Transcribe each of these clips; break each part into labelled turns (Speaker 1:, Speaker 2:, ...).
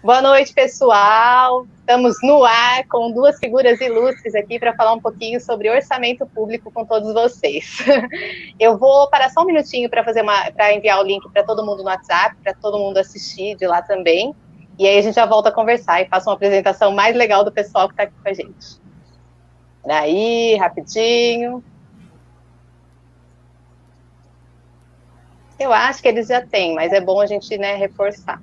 Speaker 1: Boa noite, pessoal. Estamos no ar com duas figuras ilustres aqui para falar um pouquinho sobre orçamento público com todos vocês. Eu vou parar só um minutinho para enviar o link para todo mundo no WhatsApp, para todo mundo assistir de lá também. E aí a gente já volta a conversar e faço uma apresentação mais legal do pessoal que está aqui com a gente. Aí, rapidinho. Eu acho que eles já têm, mas é bom a gente, reforçar.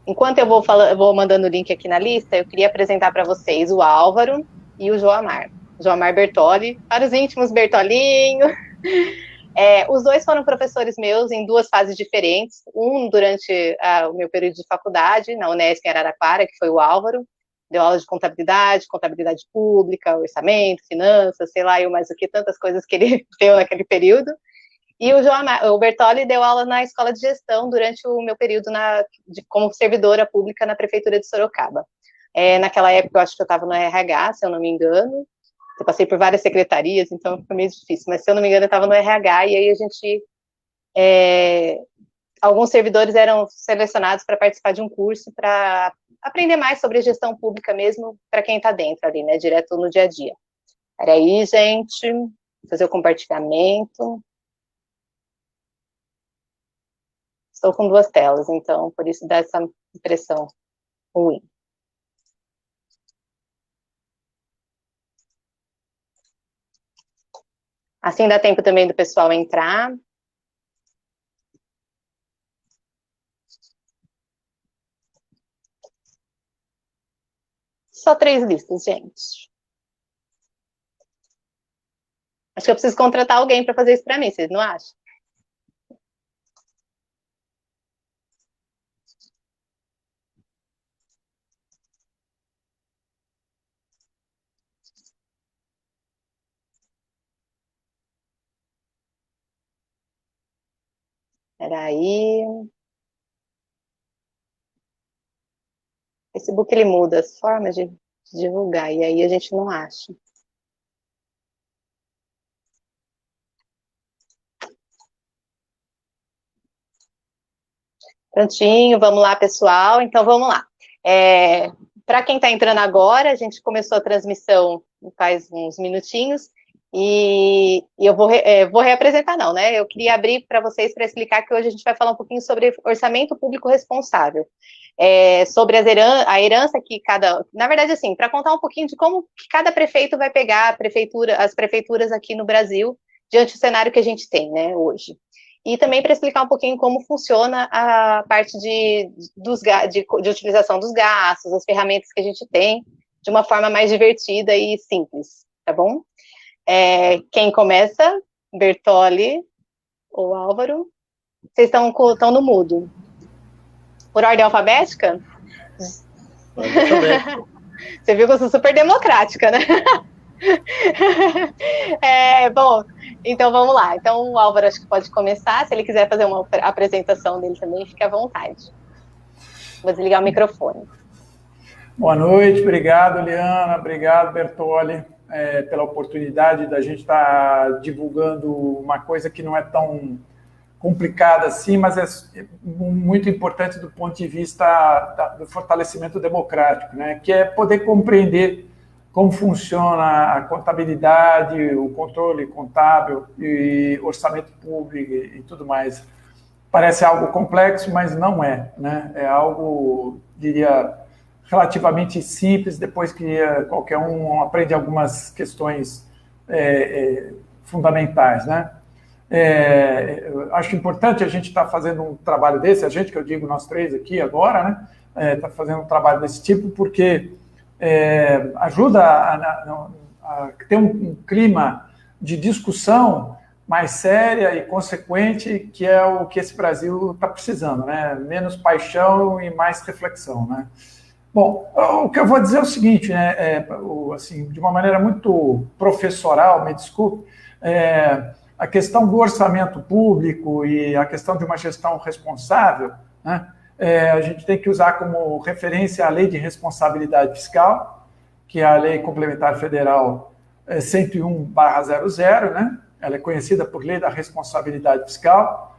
Speaker 1: Enquanto eu vou mandando o link aqui na lista, eu queria apresentar para vocês o Álvaro e o Joamar. Joamar Bertoli, para os íntimos Bertolinho. Os dois foram professores meus em duas fases diferentes. Um durante o meu período de faculdade, na Unesp em Araraquara, que foi o Álvaro. Deu aula de contabilidade pública, orçamento, finanças, sei lá, eu mais o que, tantas coisas que ele deu naquele período. E o Bertoli deu aula na escola de gestão durante o meu período como servidora pública na prefeitura de Sorocaba. Naquela época, eu acho que eu estava no RH, se eu não me engano. Eu passei por várias secretarias, então foi meio difícil. Mas, se eu não me engano, eu estava no RH, e aí a gente... alguns servidores eram selecionados para participar de um curso para aprender mais sobre a gestão pública mesmo, para quem está dentro ali, né, direto no dia a dia. Peraí, gente, vou fazer o compartilhamento. Estou com duas telas, então, por isso dá essa impressão ruim. Assim dá tempo também do pessoal entrar. Só 3 listas, gente. Acho que eu preciso contratar alguém para fazer isso para mim, vocês não acham? Peraí. O Facebook, ele muda as formas de divulgar, e aí a gente não acha. Prontinho, vamos lá, pessoal. Então, vamos lá. Para quem está entrando agora, a gente começou a transmissão faz uns minutinhos, e eu vou reapresentar, não, né? Eu queria abrir para vocês para explicar que hoje a gente vai falar um pouquinho sobre orçamento público responsável, sobre a herança que na verdade, assim, para contar um pouquinho de como que cada prefeito vai pegar as prefeituras aqui no Brasil, diante do cenário que a gente tem, né, hoje. E também para explicar um pouquinho como funciona a parte de utilização dos gastos, as ferramentas que a gente tem, de uma forma mais divertida e simples, tá bom? Quem começa? Bertoli ou Álvaro? Vocês estão no mudo. Por ordem alfabética? Você viu que eu sou super democrática, né? Bom, então vamos lá. Então o Álvaro acho que pode começar. Se ele quiser fazer uma apresentação dele também, fique à vontade. Vou desligar o microfone.
Speaker 2: Boa noite, obrigado, Liana, obrigado, Bertoli, pela oportunidade da gente estar divulgando uma coisa que não é tão complicada assim, mas é muito importante do ponto de vista do fortalecimento democrático, né? Que é poder compreender como funciona a contabilidade, o controle contábil e orçamento público e tudo mais. Parece algo complexo, mas não é, né? É algo, diria, relativamente simples, depois que qualquer um aprende algumas questões fundamentais, né? Eu acho importante a gente estar fazendo um trabalho desse, a gente, que eu digo nós três aqui agora, né? Está fazendo um trabalho desse tipo, porque ajuda a ter um clima de discussão mais séria e consequente, que é o que esse Brasil está precisando, né? Menos paixão e mais reflexão, né? Bom, o que eu vou dizer é o seguinte, né? Assim, de uma maneira muito professoral, me desculpe, a questão do orçamento público e a questão de uma gestão responsável, né? A gente tem que usar como referência a Lei de Responsabilidade Fiscal, que é a Lei Complementar Federal 101/00, né? Ela é conhecida por Lei da Responsabilidade Fiscal,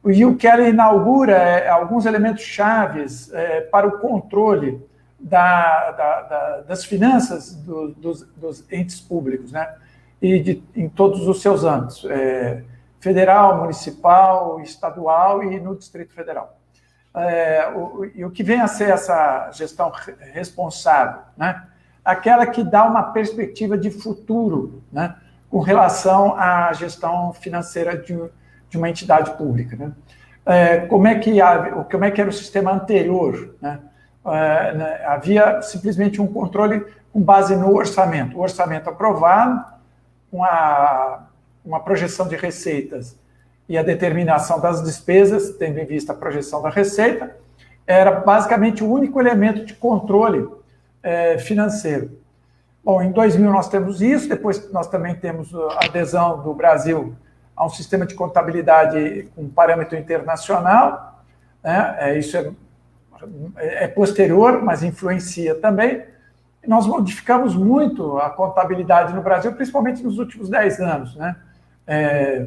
Speaker 2: E o que ela inaugura alguns elementos chaves para o controle das finanças dos entes públicos, né? E em todos os seus âmbitos, federal, municipal, estadual e no Distrito Federal. E o que vem a ser essa gestão responsável, né? Aquela que dá uma perspectiva de futuro, né? Com relação à gestão financeira de uma entidade pública, né? Como é que era o sistema anterior, né? Havia simplesmente um controle com base no orçamento. O orçamento aprovado, com uma projeção de receitas e a determinação das despesas, tendo em vista a projeção da receita, era basicamente o único elemento de controle financeiro. Bom, em 2000 nós temos isso, depois nós também temos a adesão do Brasil a um sistema de contabilidade com parâmetro internacional, né? Isso é posterior, mas influencia também. Nós modificamos muito a contabilidade no Brasil, principalmente nos últimos 10 anos, né?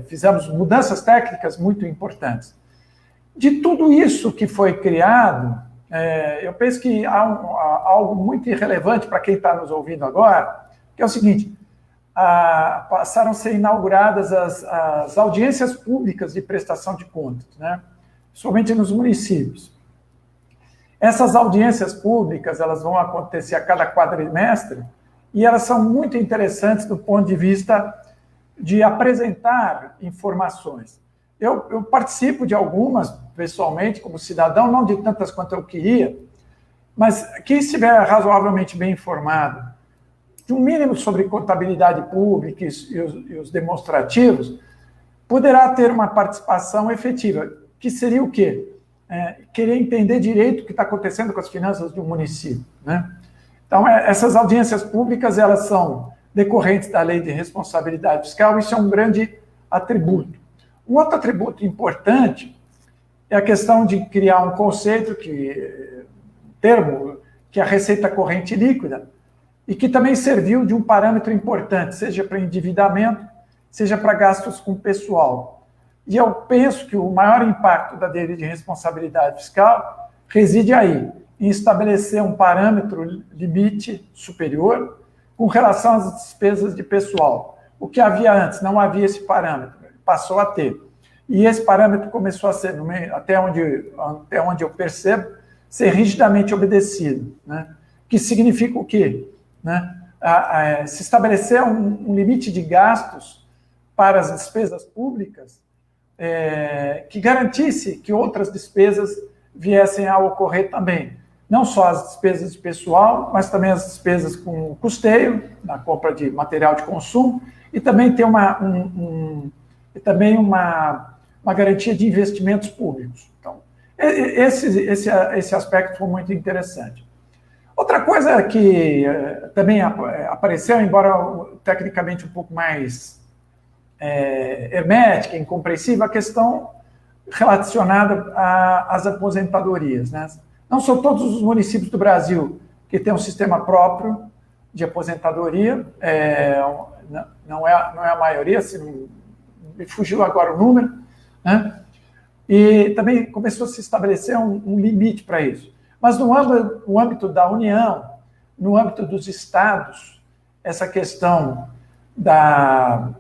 Speaker 2: Fizemos mudanças técnicas muito importantes. De tudo isso que foi criado, eu penso que há algo muito irrelevante para quem está nos ouvindo agora, que é o seguinte: passaram a ser inauguradas as audiências públicas de prestação de contas, né? Somente nos municípios. Essas audiências públicas, elas vão acontecer a cada quadrimestre e elas são muito interessantes do ponto de vista de apresentar informações. Eu participo de algumas, pessoalmente, como cidadão, não de tantas quanto eu queria, mas quem estiver razoavelmente bem informado, de um mínimo sobre contabilidade pública e os demonstrativos, poderá ter uma participação efetiva, que seria o quê? Querer entender direito o que está acontecendo com as finanças de um município, né? Então, essas audiências públicas, elas são decorrentes da Lei de Responsabilidade Fiscal, isso é um grande atributo. Um outro atributo importante é a questão de criar um conceito, termo, que é a receita corrente líquida, e que também serviu de um parâmetro importante, seja para endividamento, seja para gastos com pessoal. E eu penso que o maior impacto da Lei de Responsabilidade Fiscal reside aí, em estabelecer um parâmetro limite superior com relação às despesas de pessoal. O que havia antes, não havia esse parâmetro, passou a ter. E esse parâmetro começou a ser, até onde eu percebo, ser rigidamente obedecido, né? Que significa o quê? Né? Se estabelecer um limite de gastos para as despesas públicas, que garantisse que outras despesas viessem a ocorrer também. Não só as despesas de pessoal, mas também as despesas com custeio, na compra de material de consumo, e também ter uma garantia de investimentos públicos. Então, esse aspecto foi muito interessante. Outra coisa que também apareceu, embora tecnicamente um pouco mais hermética, incompreensível, a questão relacionada às aposentadorias, né? Não são todos os municípios do Brasil que têm um sistema próprio de aposentadoria, não é a maioria, me fugiu agora o número, né? E também começou a se estabelecer um limite para isso. Mas no âmbito da União, no âmbito dos estados, essa questão das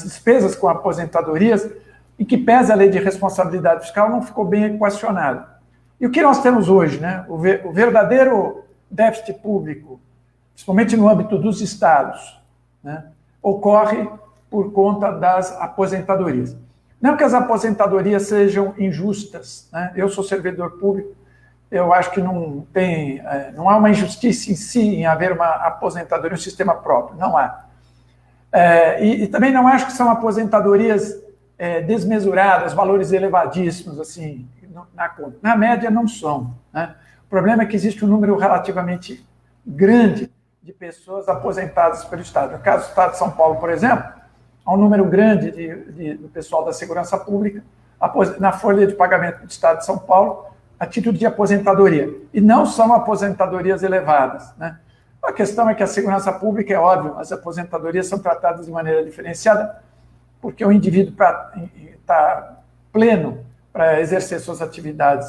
Speaker 2: despesas com aposentadorias, em que pesa a Lei de Responsabilidade Fiscal, não ficou bem equacionada. E o que nós temos hoje, né? O verdadeiro déficit público, principalmente no âmbito dos estados, né, ocorre por conta das aposentadorias. Não que as aposentadorias sejam injustas, né? Eu sou servidor público, eu acho que não há uma injustiça em si em haver uma aposentadoria, um sistema próprio, não há. E também não acho que são aposentadorias desmesuradas, valores elevadíssimos, assim, na conta. Na média, não são, né? O problema é que existe um número relativamente grande de pessoas aposentadas pelo Estado. No caso do Estado de São Paulo, por exemplo, há um número grande do pessoal da segurança pública na folha de pagamento do Estado de São Paulo a título de aposentadoria. E não são aposentadorias elevadas, né? A questão é que a segurança pública, é óbvio, as aposentadorias são tratadas de maneira diferenciada, porque o indivíduo, para estar pleno para exercer suas atividades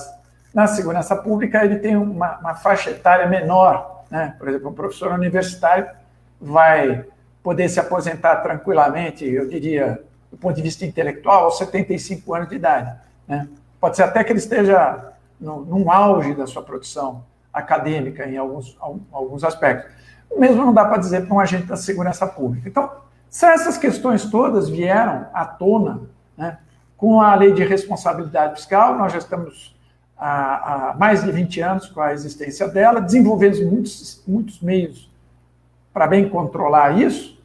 Speaker 2: na segurança pública, ele tem uma faixa etária menor, né? Por exemplo, um professor universitário vai poder se aposentar tranquilamente, eu diria, do ponto de vista intelectual, aos 75 anos de idade, né? Pode ser até que ele esteja num auge da sua produção acadêmica em alguns aspectos. Mesmo não dá para dizer para um agente da segurança pública. Então, se essas questões todas vieram à tona, né, com a lei de responsabilidade fiscal, nós já estamos há mais de 20 anos com a existência dela, desenvolvemos muitos meios para bem controlar isso,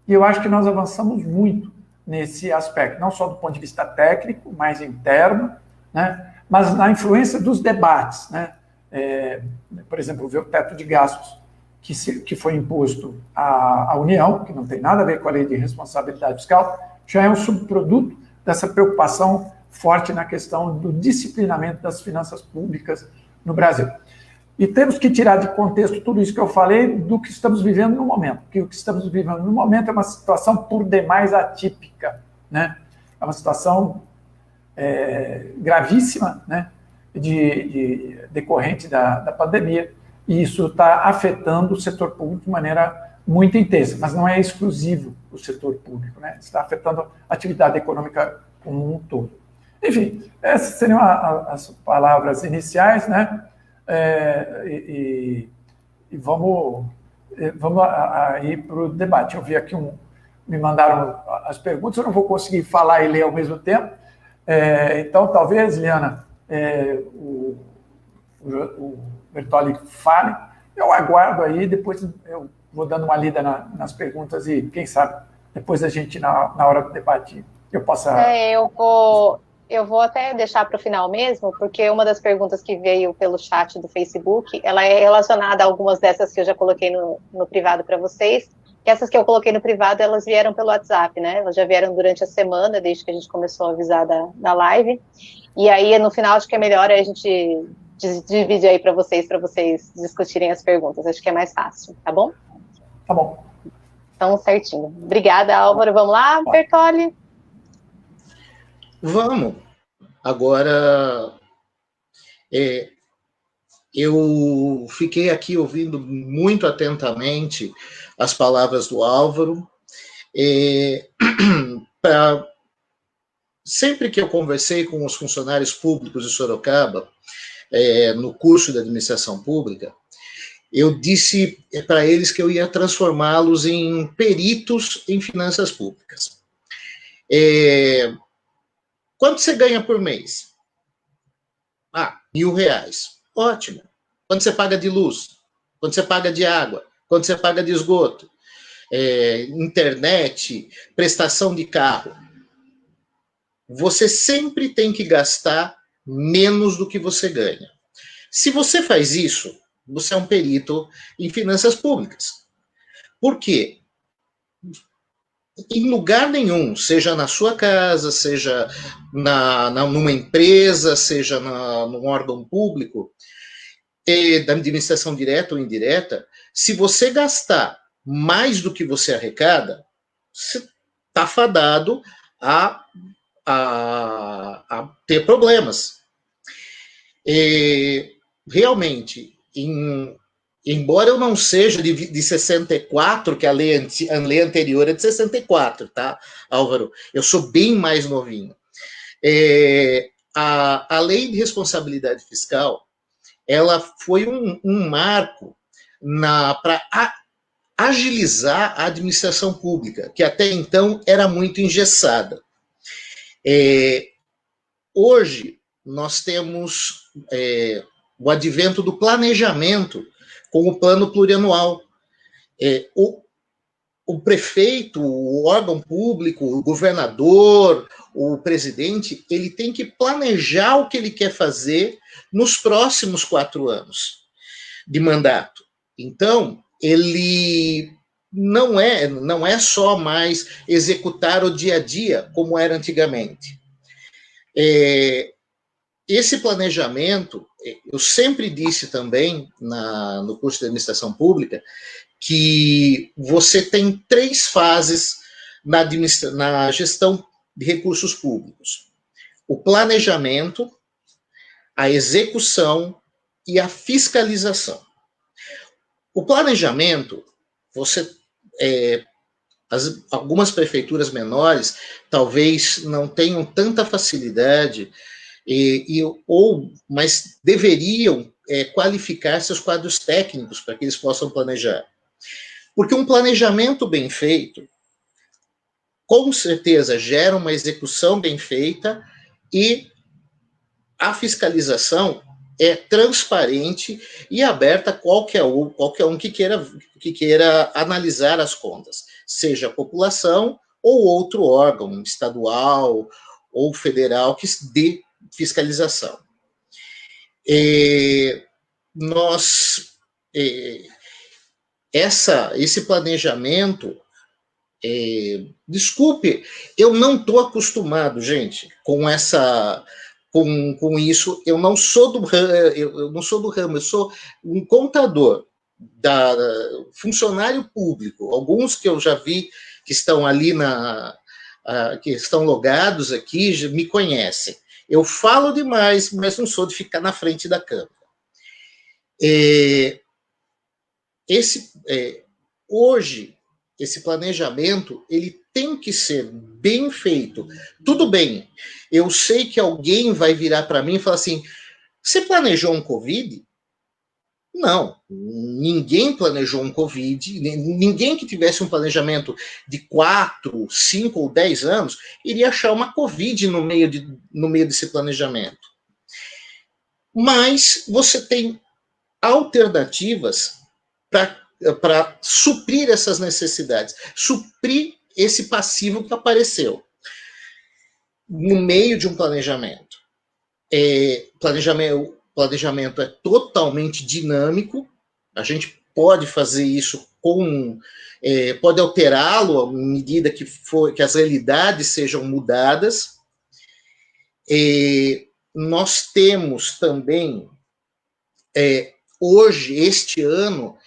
Speaker 2: e eu acho que nós avançamos muito nesse aspecto, não só do ponto de vista técnico, mais interno, né, mas na influência dos debates, né? Por exemplo, ver o teto de gastos que foi imposto à União, que não tem nada a ver com a lei de responsabilidade fiscal, já é um subproduto dessa preocupação forte na questão do disciplinamento das finanças públicas no Brasil. E temos que tirar de contexto tudo isso que eu falei do que estamos vivendo no momento, porque o que estamos vivendo no momento é uma situação por demais atípica, né? É uma situação gravíssima, né? Decorrente da pandemia, e isso está afetando o setor público de maneira muito intensa, mas não é exclusivo o setor público, né? Está afetando a atividade econômica como um todo. Enfim, essas seriam as palavras iniciais, né? E vamos aí para o debate. Eu vi aqui me mandaram as perguntas, eu não vou conseguir falar e ler ao mesmo tempo, então talvez, Liana, o Bertolli fale, eu aguardo aí, depois eu vou dando uma lida nas perguntas e, quem sabe, depois a gente, na hora do debate, eu possa...
Speaker 1: Eu vou até deixar para o final mesmo, porque uma das perguntas que veio pelo chat do Facebook, ela é relacionada a algumas dessas que eu já coloquei no privado para vocês, que essas que eu coloquei no privado, elas vieram pelo WhatsApp, né? Elas já vieram durante a semana, desde que a gente começou a avisar da live, e aí no final acho que é melhor a gente dividir aí para vocês discutirem as perguntas, acho que é mais fácil, tá bom?
Speaker 2: Tá bom.
Speaker 1: Então, certinho. Obrigada, Álvaro. Vamos lá, Bertolli?
Speaker 3: Vamos. Agora, eu fiquei aqui ouvindo muito atentamente as palavras do Álvaro. Sempre que eu conversei com os funcionários públicos de Sorocaba, no curso de administração pública, eu disse para eles que eu ia transformá-los em peritos em finanças públicas. Quanto você ganha por mês? R$1.000. Ótimo. Quanto você paga de luz? Quanto você paga de água? Quanto você paga de esgoto? Internet, prestação de carro. Você sempre tem que gastar menos do que você ganha. Se você faz isso, você é um perito em finanças públicas. Por quê? Em lugar nenhum, seja na sua casa, seja numa empresa, seja num órgão público, da administração direta ou indireta, se você gastar mais do que você arrecada, você está fadado a ter problemas. Realmente, embora eu não seja de 64, que a lei anterior é de 64, tá, Álvaro? Eu sou bem mais novinho. A lei de responsabilidade fiscal, ela foi um marco para agilizar a administração pública, que até então era muito engessada. Hoje, nós temos o advento do planejamento com o plano plurianual. O prefeito, o órgão público, o governador, o presidente, ele tem que planejar o que ele quer fazer nos próximos 4 anos de mandato. Então, ele não é só mais executar o dia a dia, como era antigamente. Esse planejamento, eu sempre disse também no curso de administração pública, que você tem 3 fases na gestão de recursos públicos. o planejamento, a execução e a fiscalização. O planejamento, algumas prefeituras menores talvez não tenham tanta facilidade, mas deveriam qualificar seus quadros técnicos para que eles possam planejar. Porque um planejamento bem feito, com certeza, gera uma execução bem feita e a fiscalização é transparente e aberta a qualquer um que queira analisar as contas, seja a população ou outro órgão estadual ou federal que dê fiscalização. Esse planejamento, desculpe, eu não estou acostumado, gente, com isso. Eu não sou do ramo, eu sou um contador, funcionário público. Alguns que eu já vi que estão ali que estão logados aqui me conhecem. Eu falo demais, mas não sou de ficar na frente da câmera. Hoje, esse planejamento, ele tem que ser bem feito. Tudo bem, eu sei que alguém vai virar para mim e falar assim, você planejou um Covid? Não, ninguém planejou um Covid, ninguém que tivesse um planejamento de 4, 5 ou 10 anos iria achar uma Covid no meio desse planejamento. Mas você tem alternativas para suprir essas necessidades, suprir esse passivo que apareceu no meio de um planejamento. Planejamento é totalmente dinâmico, a gente pode fazer isso pode alterá-lo à medida que as realidades sejam mudadas. Nós temos também, hoje, este ano,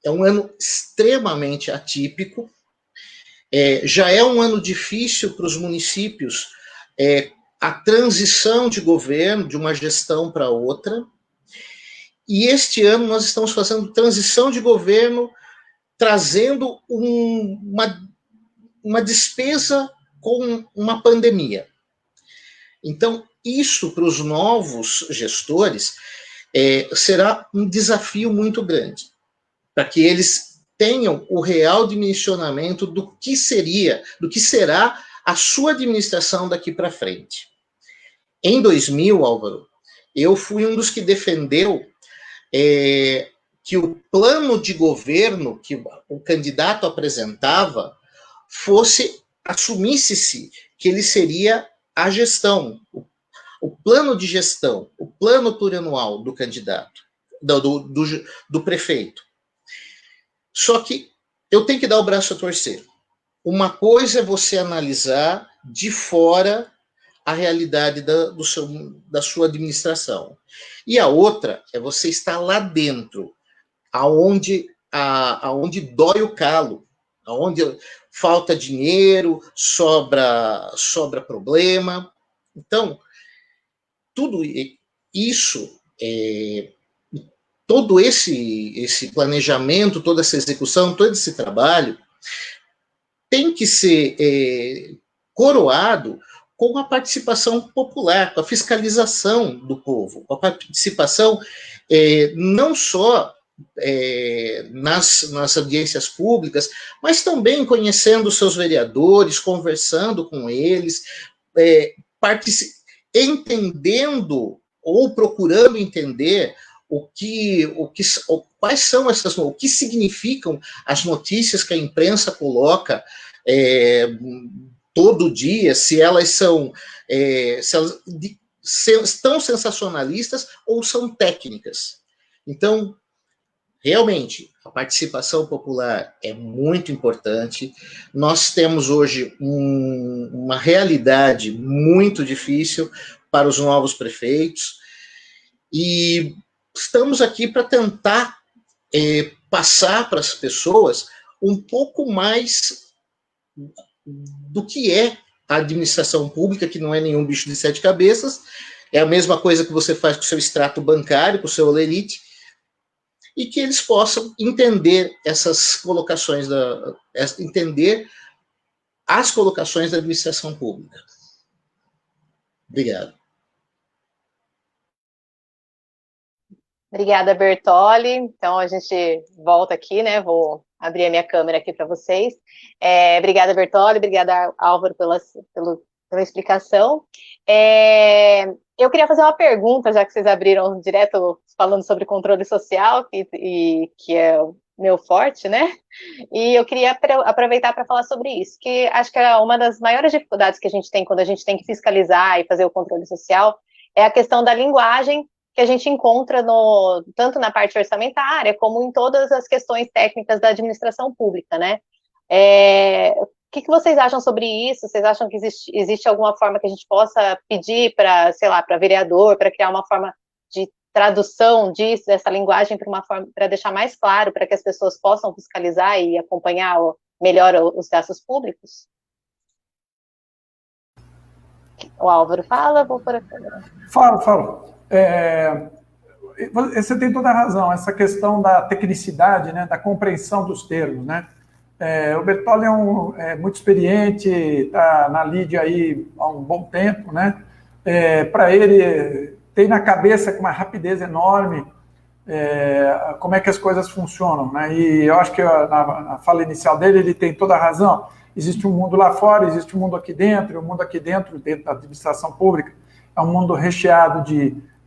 Speaker 3: é um ano extremamente atípico, já é um ano difícil para os municípios, a transição de governo, de uma gestão para outra, e este ano nós estamos fazendo transição de governo, trazendo uma despesa com uma pandemia. Então, isso para os novos gestores será um desafio muito grande, para que eles tenham o real dimensionamento do que será a sua administração daqui para frente. Em 2000, Álvaro, eu fui um dos que defendeu que o plano de governo que o candidato apresentava assumisse-se que ele seria a gestão, o plano de gestão, o plano plurianual do candidato, do prefeito. Só que eu tenho que dar o braço a torcer. Uma coisa é você analisar de fora a realidade da sua administração. E a outra é você estar lá dentro, aonde dói o calo, aonde falta dinheiro, sobra problema. Então, tudo isso, todo esse planejamento, toda essa execução, todo esse trabalho tem que ser coroado com a participação popular, com a fiscalização do povo, com a participação não só nas audiências públicas, mas também conhecendo os seus vereadores, conversando com eles, entendendo ou procurando entender quais são o que significam as notícias que a imprensa coloca todo dia, se elas estão sensacionalistas ou são técnicas. Então, realmente, a participação popular é muito importante. Nós temos hoje uma realidade muito difícil para os novos prefeitos e estamos aqui para tentar passar para as pessoas um pouco mais do que é a administração pública, que não é nenhum bicho de sete cabeças, é a mesma coisa que você faz com o seu extrato bancário, com o seu olerite, e que eles possam entender essas colocações, entender as colocações da administração pública. Obrigado.
Speaker 1: Obrigada, Bertoli. Então, a gente volta aqui, né? Vou abrir a minha câmera aqui para vocês. Obrigada, Bertoli. Obrigada, Álvaro, pela explicação. Eu queria fazer uma pergunta, já que vocês abriram direto falando sobre controle social, que é o meu forte, né? E eu queria aproveitar para falar sobre isso, que acho que é uma das maiores dificuldades que a gente tem quando a gente tem que fiscalizar e fazer o controle social, é a questão da linguagem que a gente encontra tanto na parte orçamentária, como em todas as questões técnicas da administração pública, né? O que vocês acham sobre isso? Vocês acham que existe alguma forma que a gente possa pedir para, sei lá, para vereador, para criar uma forma de tradução dessa linguagem para deixar mais claro, para que as pessoas possam fiscalizar e acompanhar melhor os gastos públicos? O Álvaro fala, vou por a câmera.
Speaker 2: Falo. Você tem toda a razão, essa questão da tecnicidade, né, da compreensão dos termos, né? O Bertoli é muito experiente, está na lide aí há um bom tempo, né? Para ele, tem na cabeça com uma rapidez enorme como é que as coisas funcionam, né? E eu acho que na fala inicial dele, ele tem toda a razão. Existe um mundo lá fora, existe um mundo aqui dentro, e o mundo aqui dentro da administração pública, é um mundo recheado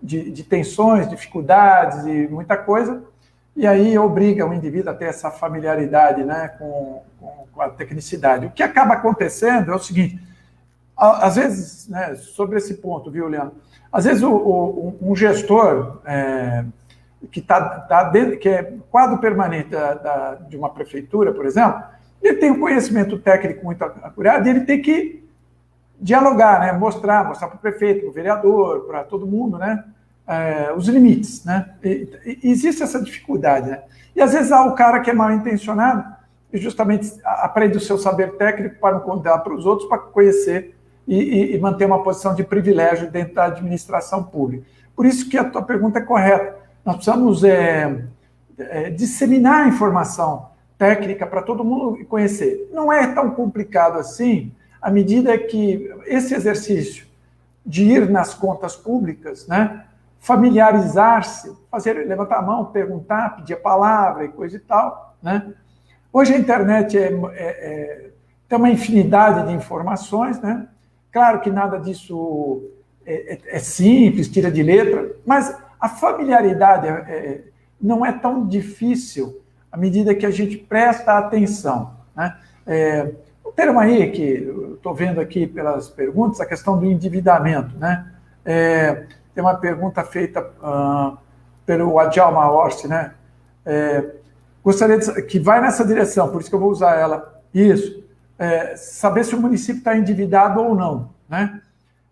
Speaker 2: de tensões, dificuldades e muita coisa, e aí obriga o indivíduo a ter essa familiaridade, né, com a tecnicidade. O que acaba acontecendo é o seguinte, às vezes, né, sobre esse ponto, viu, Leandro? Às vezes um gestor que é quadro permanente de uma prefeitura, por exemplo, ele tem um conhecimento técnico muito acurado e ele tem que dialogar, né? Mostrar para o prefeito, para o vereador, para todo mundo, né? Os limites, né? E existe essa dificuldade, né? E às vezes há o cara que é mal intencionado e justamente aprende o seu saber técnico para não contar para os outros, para conhecer e manter uma posição de privilégio dentro da administração pública. Por isso que a tua pergunta é correta. Nós precisamos disseminar a informação técnica para todo mundo conhecer. Não é tão complicado assim, à medida que esse exercício de ir nas contas públicas, né, familiarizar-se, levantar a mão, perguntar, pedir a palavra e coisa e tal, né? Hoje a internet tem uma infinidade de informações, né? Claro que nada disso é simples, tira de letra, mas a familiaridade não é tão difícil à medida que a gente presta atenção, né? O termo aí que eu estou vendo aqui pelas perguntas, a questão do endividamento, né? Tem uma pergunta feita pelo Adjalma Orsi, né? Gostaria que vai nessa direção, por isso que eu vou usar ela. Isso. Saber se o município está endividado ou não, né?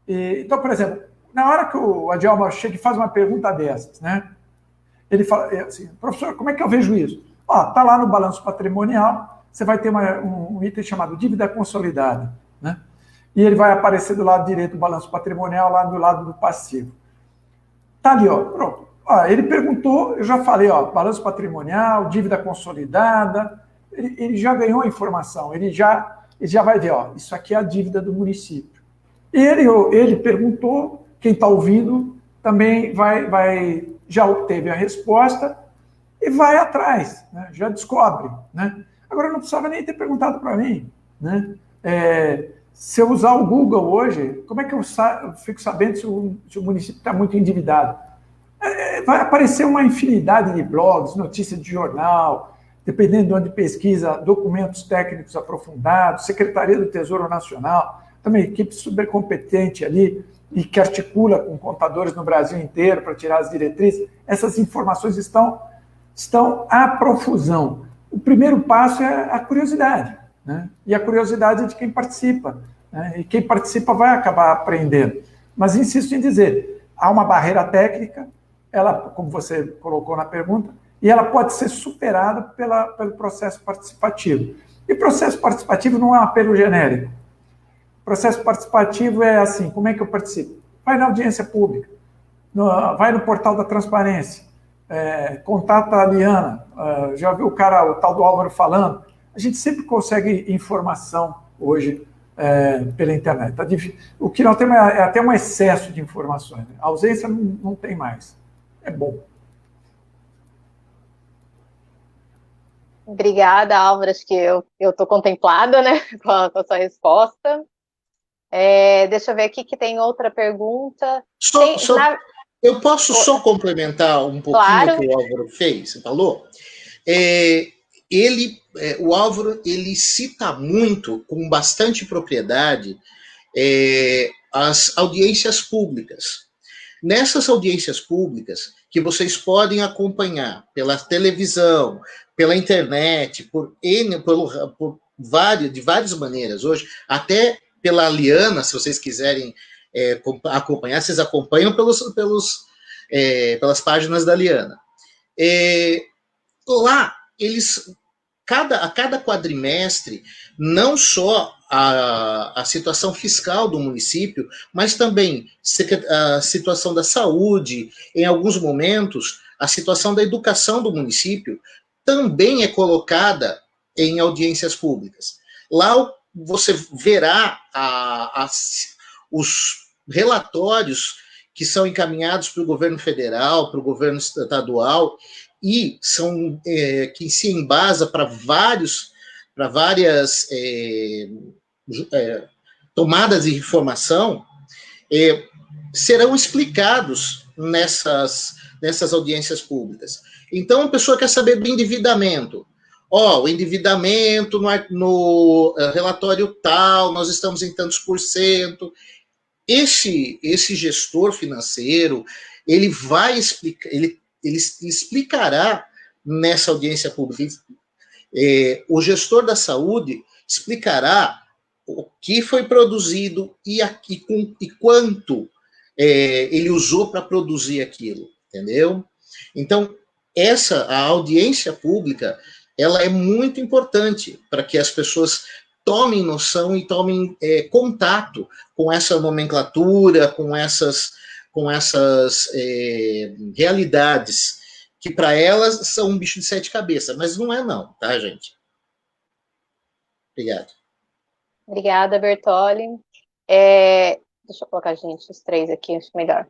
Speaker 2: Então, por exemplo, na hora que o Adjalma chega e faz uma pergunta dessas, né? Ele fala assim, professor, como é que eu vejo isso? Está lá no balanço patrimonial, você vai ter um item chamado dívida consolidada, né? E ele vai aparecer do lado direito do balanço patrimonial, lá do lado do passivo. Tá ali, pronto. Ele perguntou, eu já falei, balanço patrimonial, dívida consolidada, ele já ganhou a informação, ele já vai ver, isso aqui é a dívida do município. E ele perguntou, quem está ouvindo também já obteve a resposta e vai atrás, né? Já descobre, né? Agora, não precisava nem ter perguntado para mim, né? Se eu usar o Google hoje, como é que eu fico sabendo se o município está muito endividado? Vai aparecer uma infinidade de blogs, notícias de jornal, dependendo de onde pesquisa, documentos técnicos aprofundados, Secretaria do Tesouro Nacional, também equipe super competente ali e que articula com contadores no Brasil inteiro para tirar as diretrizes. Essas informações estão à profusão. O primeiro passo é a curiosidade, né? E a curiosidade é de quem participa, né? E quem participa vai acabar aprendendo. Mas insisto em dizer, há uma barreira técnica, ela, como você colocou na pergunta, e ela pode ser superada pelo processo participativo. E processo participativo não é um apelo genérico. Processo participativo é assim, como é que eu participo? Vai na audiência pública, vai no portal da transparência, contata a Liana, já viu o tal do Álvaro falando? A gente sempre consegue informação hoje pela internet. Tá difícil. O que nós temos é até um excesso de informações. Né? A ausência não tem mais. É bom.
Speaker 1: Obrigada, Álvaro. Acho que eu estou contemplada, né, com a sua resposta. Deixa eu ver aqui que tem outra pergunta.
Speaker 3: Eu posso só complementar um pouquinho o que o Álvaro falou? O Álvaro, ele cita muito, com bastante propriedade, as audiências públicas. Nessas audiências públicas, que vocês podem acompanhar pela televisão, pela internet, de várias maneiras hoje, até pela Liana, se vocês quiserem acompanhar, vocês acompanham pelas páginas da Liana. Lá, a cada quadrimestre, não só a situação fiscal do município, mas também a situação da saúde, em alguns momentos, a situação da educação do município, também é colocada em audiências públicas. Lá você verá os relatórios que são encaminhados para o governo federal, para o governo estadual, e que se embasa para várias tomadas de informação, serão explicados nessas audiências públicas. Então, a pessoa quer saber do endividamento. O endividamento no relatório tal, nós estamos em tantos %. Esse gestor financeiro, ele vai explicar, ele explicará nessa audiência pública. O gestor da saúde explicará o que foi produzido e quanto ele usou para produzir aquilo, entendeu? Então, a audiência pública, ela é muito importante para que as pessoas tomem noção e tomem contato com essa nomenclatura, com essas realidades, que para elas são um bicho de 7 cabeças, mas não é não, tá, gente? Obrigado.
Speaker 1: Obrigada, Bertoli. Deixa eu colocar, gente, os 3 aqui, acho melhor.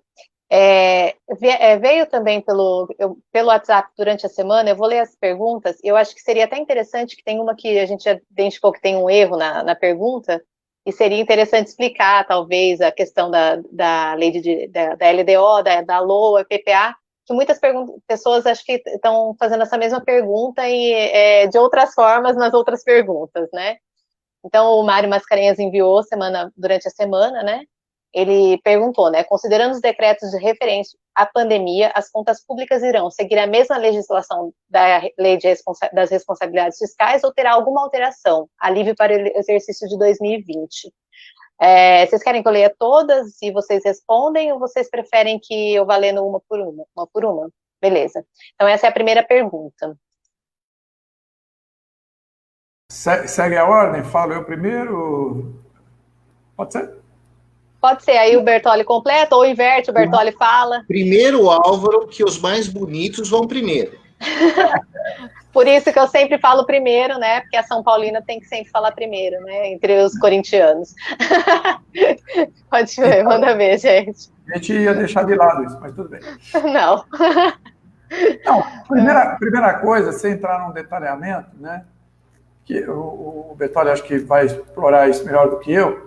Speaker 1: Veio também pelo WhatsApp durante a semana, eu vou ler as perguntas, eu acho que seria até interessante, que tem uma que a gente já identificou que tem um erro na pergunta, e seria interessante explicar, talvez, a questão da lei da LDO, da LOA, PPA, que muitas pessoas acho que estão fazendo essa mesma pergunta e de outras formas nas outras perguntas, né? Então, o Mário Mascarenhas enviou durante a semana, né? Ele perguntou, né? Considerando os decretos de referência à pandemia, as contas públicas irão seguir a mesma legislação da Lei das Responsabilidades Fiscais ou terá alguma alteração, alívio para o exercício de 2020? Vocês querem que eu leia todas e vocês respondem, ou vocês preferem que eu vá lendo uma por uma? Beleza. Então, essa é a primeira pergunta.
Speaker 2: Segue a ordem? Falo eu primeiro? Pode ser?
Speaker 1: Pode ser, aí o Bertoli completa, ou inverte, o Bertoli fala.
Speaker 3: Primeiro o Álvaro, que os mais bonitos vão primeiro.
Speaker 1: Por isso que eu sempre falo primeiro, né? Porque a São Paulina tem que sempre falar primeiro, né? Entre os corintianos. Pode ver, manda ver, gente.
Speaker 2: A gente ia deixar de lado isso, mas tudo bem.
Speaker 1: Não.
Speaker 2: Não, primeira coisa, sem entrar num detalhamento, né? Que o Bertoli acho que vai explorar isso melhor do que eu.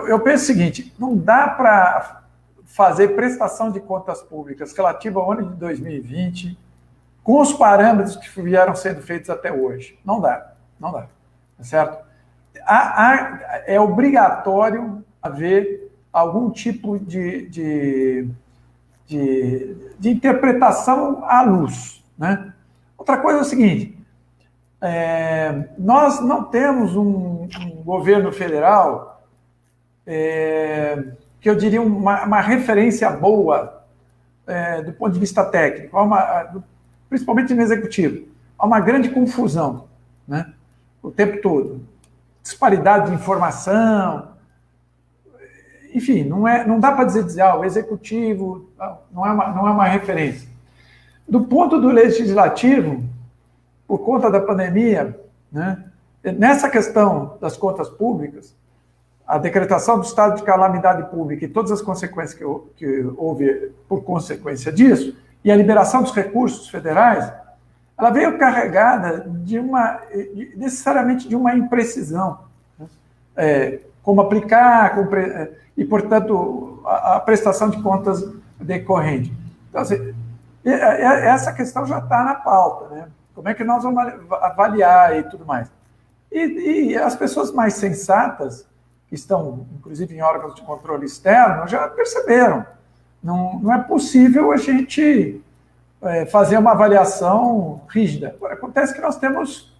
Speaker 2: Eu penso o seguinte, não dá para fazer prestação de contas públicas relativa ao ano de 2020 com os parâmetros que vieram sendo feitos até hoje. Não dá, tá certo? É obrigatório haver algum tipo de interpretação à luz, né? Outra coisa é o seguinte, nós não temos um governo federal que eu diria uma referência boa do ponto de vista técnico, principalmente no executivo. Há uma grande confusão, né, o tempo todo. disparidade de informação, enfim, não dá para dizer o executivo não é uma referência. Do ponto do legislativo, por conta da pandemia, né, nessa questão das contas públicas, a decretação do estado de calamidade pública e todas as consequências que houve por consequência disso, e a liberação dos recursos federais, ela veio carregada necessariamente de uma imprecisão, né? Como aplicar, e, portanto, a prestação de contas decorrente. Então, assim, essa questão já está na pauta, né? Como é que nós vamos avaliar e tudo mais. E as pessoas mais sensatas, que estão, inclusive, em órgãos de controle externo, já perceberam. Não é possível a gente fazer uma avaliação rígida. Agora, acontece que nós temos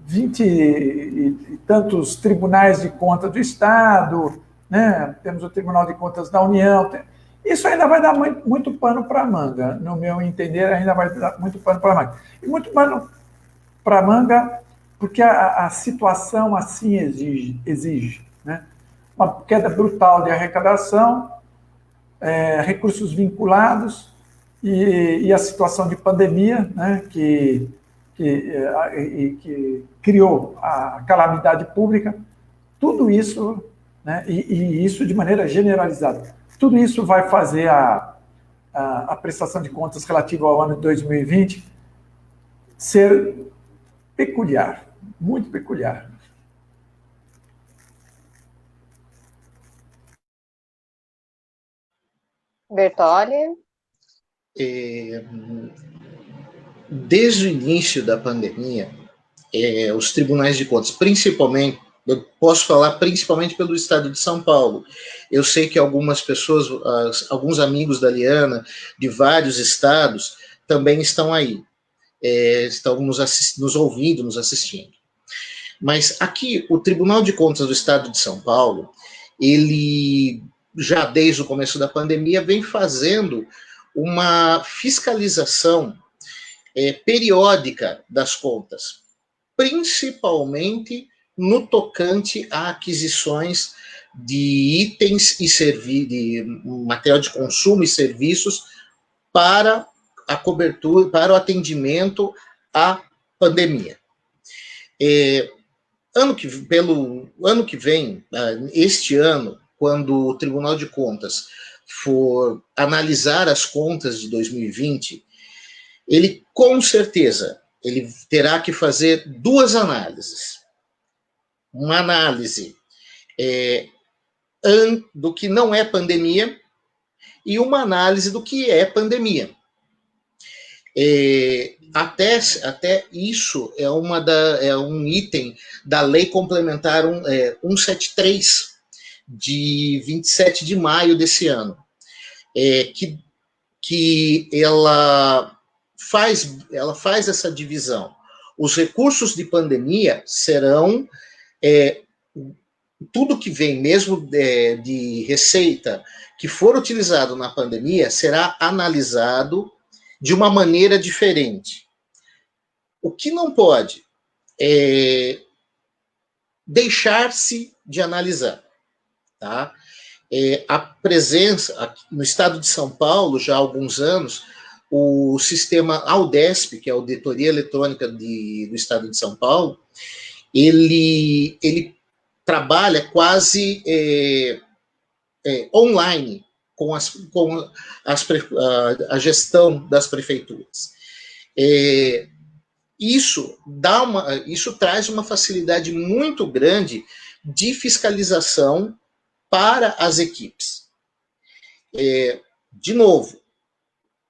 Speaker 2: 20 e tantos tribunais de contas do Estado, né? Temos o Tribunal de Contas da União. Isso ainda vai dar muito pano para a manga, no meu entender, ainda vai dar muito pano para a manga. E muito pano para a manga porque a situação assim exige, né? Uma queda brutal de arrecadação, recursos vinculados e a situação de pandemia, né, que criou a calamidade pública, tudo isso, né, e isso de maneira generalizada, tudo isso vai fazer a prestação de contas relativa ao ano de 2020 ser peculiar, muito peculiar.
Speaker 1: Bertolli?
Speaker 3: Desde o início da pandemia, os tribunais de contas, principalmente, eu posso falar principalmente pelo estado de São Paulo. Eu sei que algumas pessoas, alguns amigos da Liana, de vários estados, também estão aí, estão nos ouvindo, nos assistindo. Mas aqui, o Tribunal de Contas do Estado de São Paulo, ele, já desde o começo da pandemia, vem fazendo uma fiscalização periódica das contas, principalmente no tocante a aquisições de itens e de material de consumo e serviços para a cobertura, para o atendimento à pandemia. Pelo ano que vem, este ano, quando o Tribunal de Contas for analisar as contas de 2020, ele, com certeza, ele terá que fazer duas análises. Uma análise do que não é pandemia e uma análise do que é pandemia. Até isso é um item da Lei Complementar 173, de 27 de maio desse ano, que ela faz essa divisão. Os recursos de pandemia serão tudo que vem mesmo de receita que for utilizado na pandemia será analisado de uma maneira diferente. O que não pode é deixar-se de analisar, tá? A presença no estado de São Paulo, já há alguns anos, o sistema Audesp, que é a Auditoria Eletrônica do estado de São Paulo, ele trabalha quase online com a gestão das prefeituras. Isso traz uma facilidade muito grande de fiscalização para as equipes. De novo,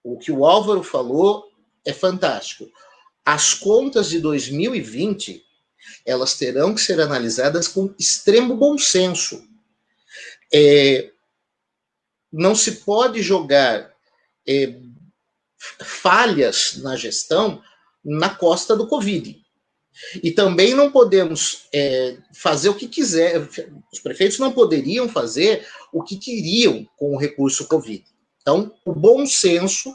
Speaker 3: o que o Álvaro falou é fantástico. As contas de 2020, elas terão que ser analisadas com extremo bom senso. Não se pode jogar falhas na gestão na costa do Covid. E também não podemos fazer o que quiser. Os prefeitos não poderiam fazer o que queriam com o recurso Covid. Então, o bom senso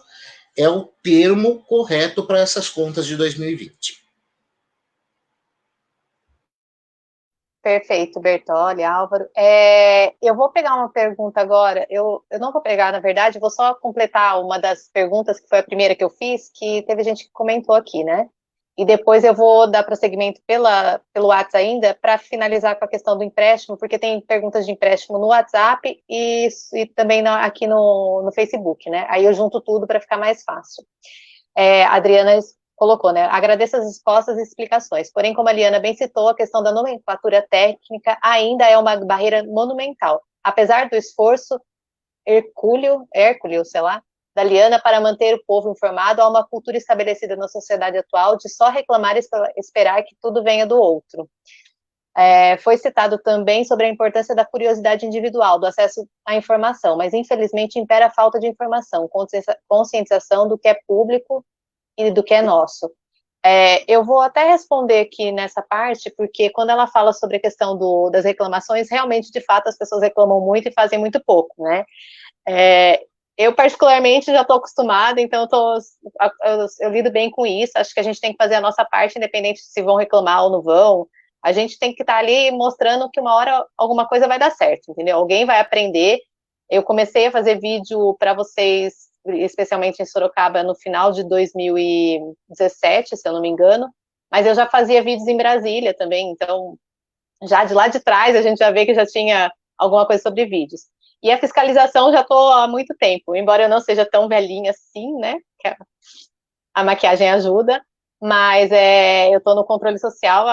Speaker 3: é o termo correto para essas contas de 2020.
Speaker 1: Perfeito, Bertolli, Álvaro. Eu vou pegar uma pergunta agora. Eu não vou pegar, na verdade, vou só completar uma das perguntas, que foi a primeira que eu fiz, que teve gente que comentou aqui, né? E depois eu vou dar prosseguimento pelo WhatsApp ainda, para finalizar com a questão do empréstimo, porque tem perguntas de empréstimo no WhatsApp e também aqui no Facebook, né? Aí eu junto tudo para ficar mais fácil. A Adriana colocou, né? Agradeço as respostas e explicações. Porém, como a Liana bem citou, a questão da nomenclatura técnica ainda é uma barreira monumental. Apesar do esforço Hércules, sei lá, da Liana para manter o povo informado, há uma cultura estabelecida na sociedade atual de só reclamar e esperar que tudo venha do outro. Foi citado também sobre a importância da curiosidade individual, do acesso à informação, mas infelizmente impera a falta de informação, conscientização do que é público e do que é nosso. Eu vou até responder aqui nessa parte, porque quando ela fala sobre a questão das reclamações, realmente, de fato, as pessoas reclamam muito e fazem muito pouco, né? Eu, particularmente, já estou acostumada, então eu lido bem com isso. Acho que a gente tem que fazer a nossa parte, independente se vão reclamar ou não vão. A gente tem que estar ali mostrando que uma hora alguma coisa vai dar certo, entendeu? Alguém vai aprender. Eu comecei a fazer vídeo para vocês, especialmente em Sorocaba, no final de 2017, se eu não me engano, mas eu já fazia vídeos em Brasília também, então, já de lá de trás, a gente já vê que já tinha alguma coisa sobre vídeos. E a fiscalização já estou há muito tempo, embora eu não seja tão velhinha assim, né, que a maquiagem ajuda, mas eu estou no controle social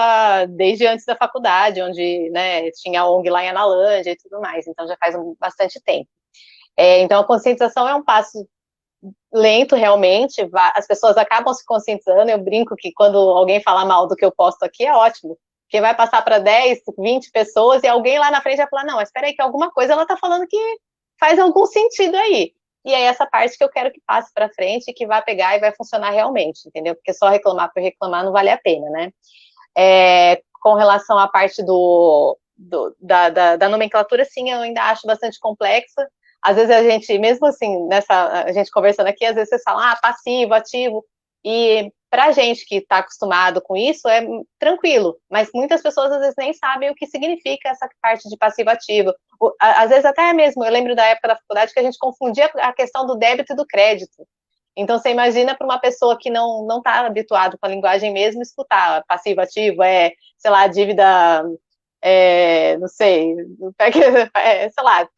Speaker 1: desde antes da faculdade, onde, né, tinha a ONG lá em Analândia e tudo mais, então já faz bastante tempo. Então, a conscientização é um passo lento, realmente, as pessoas acabam se conscientizando. Eu brinco que quando alguém fala mal do que eu posto aqui, é ótimo, porque vai passar para 10, 20 pessoas e alguém lá na frente vai falar, não, mas espera aí que alguma coisa ela está falando que faz algum sentido aí. E é essa parte que eu quero que passe para frente e que vai pegar e vai funcionar realmente, entendeu? Porque só reclamar por reclamar não vale a pena, né? Com relação à parte da nomenclatura, sim, eu ainda acho bastante complexa. Às vezes a gente, mesmo assim, a gente conversando aqui, às vezes você fala, passivo, ativo, e pra gente que está acostumado com isso, é tranquilo, mas muitas pessoas às vezes nem sabem o que significa essa parte de passivo-ativo. Às vezes até mesmo, eu lembro da época da faculdade que a gente confundia a questão do débito e do crédito. Então, você imagina para uma pessoa que não está habituado com a linguagem mesmo, escutar passivo-ativo, sei lá, dívida... não sei, sei lá,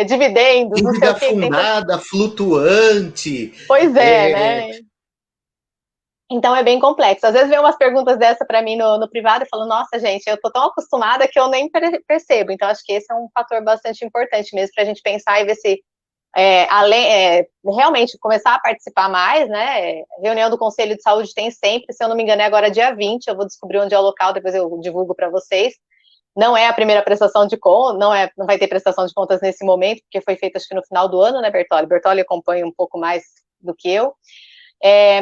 Speaker 1: dividendos, não sei
Speaker 3: Dívida
Speaker 1: o que.
Speaker 3: fundada, flutuante.
Speaker 1: Pois né? Então é bem complexo. Às vezes vem umas perguntas dessa para mim no privado e falo, nossa, gente, eu tô tão acostumada que eu nem percebo. Então acho que esse é um fator bastante importante mesmo para a gente pensar e ver se realmente começar a participar mais, né? Reunião do Conselho de Saúde tem sempre, se eu não me engano, é agora dia 20, eu vou descobrir onde é o local, depois eu divulgo para vocês. Não é a primeira prestação de contas, não vai ter prestação de contas nesse momento, porque foi feita acho que no final do ano, né, Bertolli? Bertolli acompanha um pouco mais do que eu.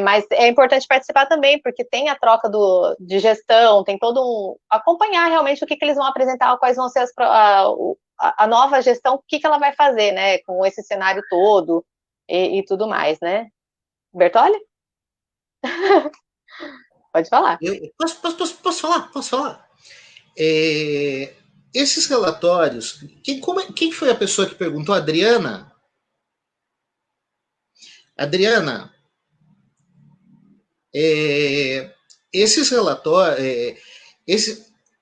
Speaker 1: Mas é importante participar também, porque tem a troca de gestão, tem todo acompanhar realmente o que eles vão apresentar, quais vão ser a nova gestão, o que ela vai fazer, né, com esse cenário todo e tudo mais, né? Bertolli? Pode falar.
Speaker 3: Posso falar? Posso falar? Esses relatórios, quem foi a pessoa que perguntou? Adriana? Adriana, esses relatórios,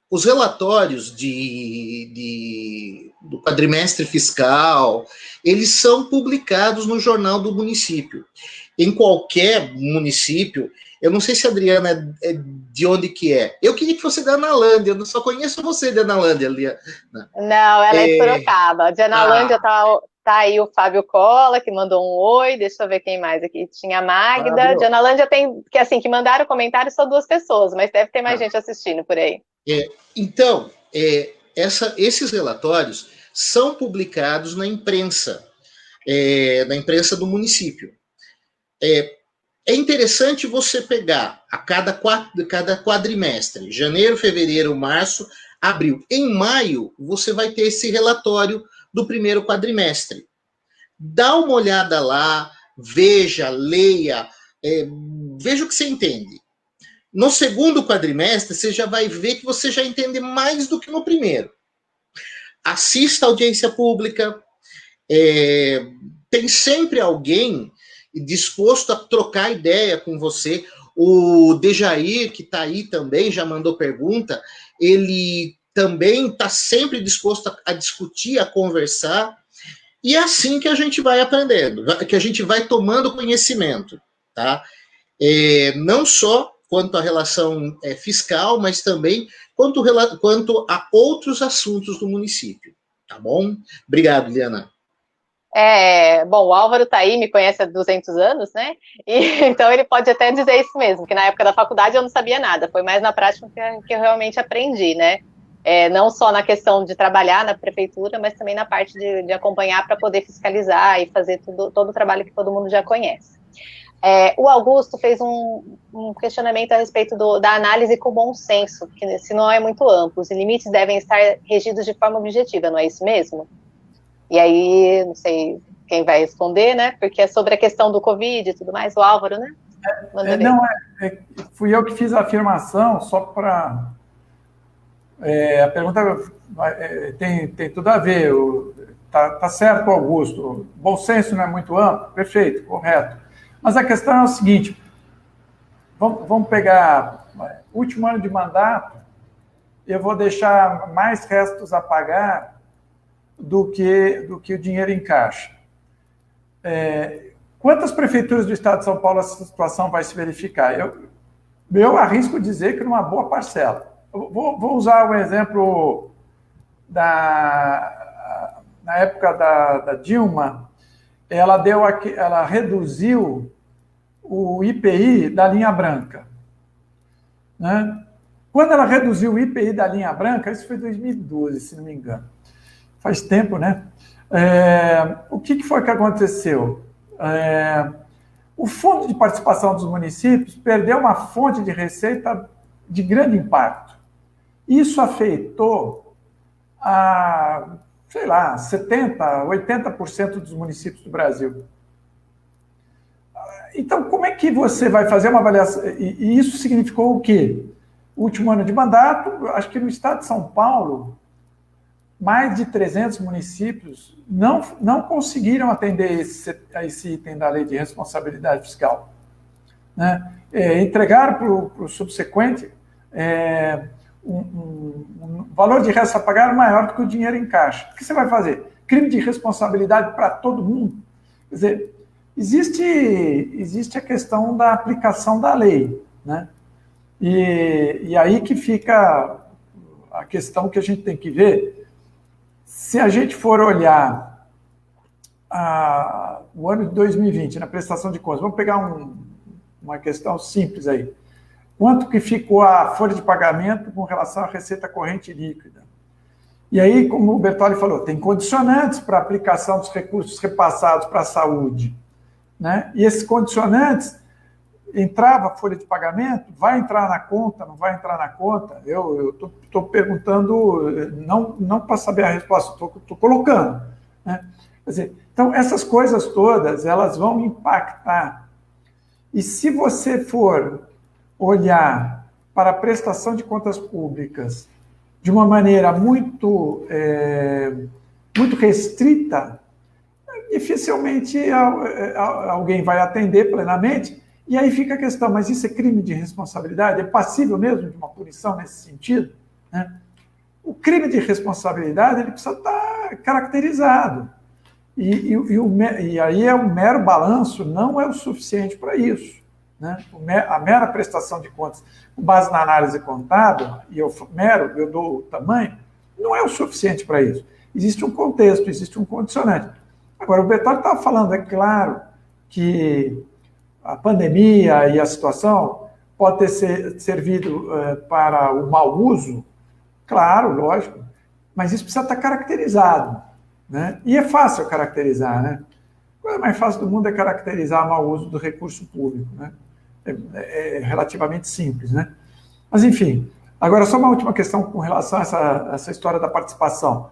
Speaker 3: os relatórios do quadrimestre fiscal, eles são publicados no Jornal do Município. Em qualquer município, eu não sei se a Adriana é de onde que é. Eu queria que fosse da Analândia, eu só conheço você de Analândia, Liana.
Speaker 1: Não, ela é de Sorocaba. De Analândia tá aí o Fábio Cola, que mandou um oi, deixa eu ver quem mais aqui. Tinha a Magda. Fábio. De Analândia tem, que mandaram comentário só 2 pessoas, mas deve ter mais gente assistindo por aí.
Speaker 3: Então, esses relatórios são publicados na imprensa do município. É interessante você pegar a cada quadrimestre, janeiro, fevereiro, março, abril. Em maio, você vai ter esse relatório do primeiro quadrimestre. Dá uma olhada lá, veja, leia, veja o que você entende. No segundo quadrimestre, você já vai ver que você já entende mais do que no primeiro. Assista a audiência pública, tem sempre alguém disposto a trocar ideia com você. O Dejair, que está aí também, já mandou pergunta, ele também está sempre disposto a discutir, a conversar, e é assim que a gente vai aprendendo, que a gente vai tomando conhecimento, tá? Não só quanto à relação fiscal, mas também quanto a outros assuntos do município, tá bom? Obrigado, Liana.
Speaker 1: Bom, o Álvaro tá aí, me conhece há 200 anos, né? Então ele pode até dizer isso mesmo, que na época da faculdade eu não sabia nada, foi mais na prática que eu realmente aprendi, né? Não só na questão de trabalhar na prefeitura, mas também na parte de acompanhar para poder fiscalizar e fazer todo o trabalho que todo mundo já conhece. O Augusto fez um questionamento a respeito da análise com bom senso, que se não é muito amplo, os limites devem estar regidos de forma objetiva, não é isso mesmo? E aí, não sei quem vai responder, né? Porque é sobre a questão do Covid e tudo mais, o Álvaro, né?
Speaker 2: Fui eu que fiz a afirmação, só para... a pergunta tem tudo a ver. Tá certo, Augusto. Bom senso não é muito amplo? Perfeito, correto. Mas a questão é o seguinte, vamos pegar último ano de mandato, eu vou deixar mais restos a pagar do que o dinheiro em caixa. Quantas prefeituras do estado de São Paulo essa situação vai se verificar? Eu arrisco dizer que numa boa parcela. Vou usar o exemplo na época da Dilma, ela reduziu o IPI da linha branca, né? Quando ela reduziu o IPI da linha branca, isso foi em 2012, se não me engano, faz tempo, né? O que foi que aconteceu? O Fundo de Participação dos Municípios perdeu uma fonte de receita de grande impacto. Isso afetou sei lá, 70%, 80% dos municípios do Brasil. Então, como é que você vai fazer uma avaliação? E isso significou o quê? Último ano de mandato, acho que no estado de São Paulo, mais de 300 municípios não conseguiram atender esse item da Lei de Responsabilidade Fiscal, né? Entregaram para o subsequente um valor de resto a pagar maior do que o dinheiro em caixa. O que você vai fazer? Crime de responsabilidade para todo mundo? Quer dizer, existe a questão da aplicação da lei, né? E aí que fica a questão que a gente tem que ver. Se a gente for olhar o ano de 2020, na prestação de contas, vamos pegar uma questão simples aí. Quanto que ficou a folha de pagamento com relação à receita corrente líquida? E aí, como o Bertolli falou, tem condicionantes para a aplicação dos recursos repassados para a saúde, né? E esses condicionantes, entrava a folha de pagamento, vai entrar na conta, não vai entrar na conta? Eu estou perguntando, não para saber a resposta, estou colocando, né? Quer dizer, então, essas coisas todas, elas vão impactar. E se você for olhar para a prestação de contas públicas de uma maneira muito restrita, dificilmente alguém vai atender plenamente, e aí fica a questão, mas isso é crime de responsabilidade? É passível mesmo de uma punição nesse sentido, né? O crime de responsabilidade ele precisa estar caracterizado, e aí um mero balanço não é o suficiente para isso, né? A mera prestação de contas com base na análise contábil, e eu dou o tamanho, não é o suficiente para isso. Existe um contexto, existe um condicionante. Agora, o Bertolli estava falando, é claro, que a pandemia e a situação pode ter servido para o mau uso, claro, lógico, mas isso precisa estar caracterizado, né? E é fácil caracterizar, né? A coisa mais fácil do mundo é caracterizar o mau uso do recurso público, né? É relativamente simples, né? Mas, enfim, agora só uma última questão com relação a essa história da participação.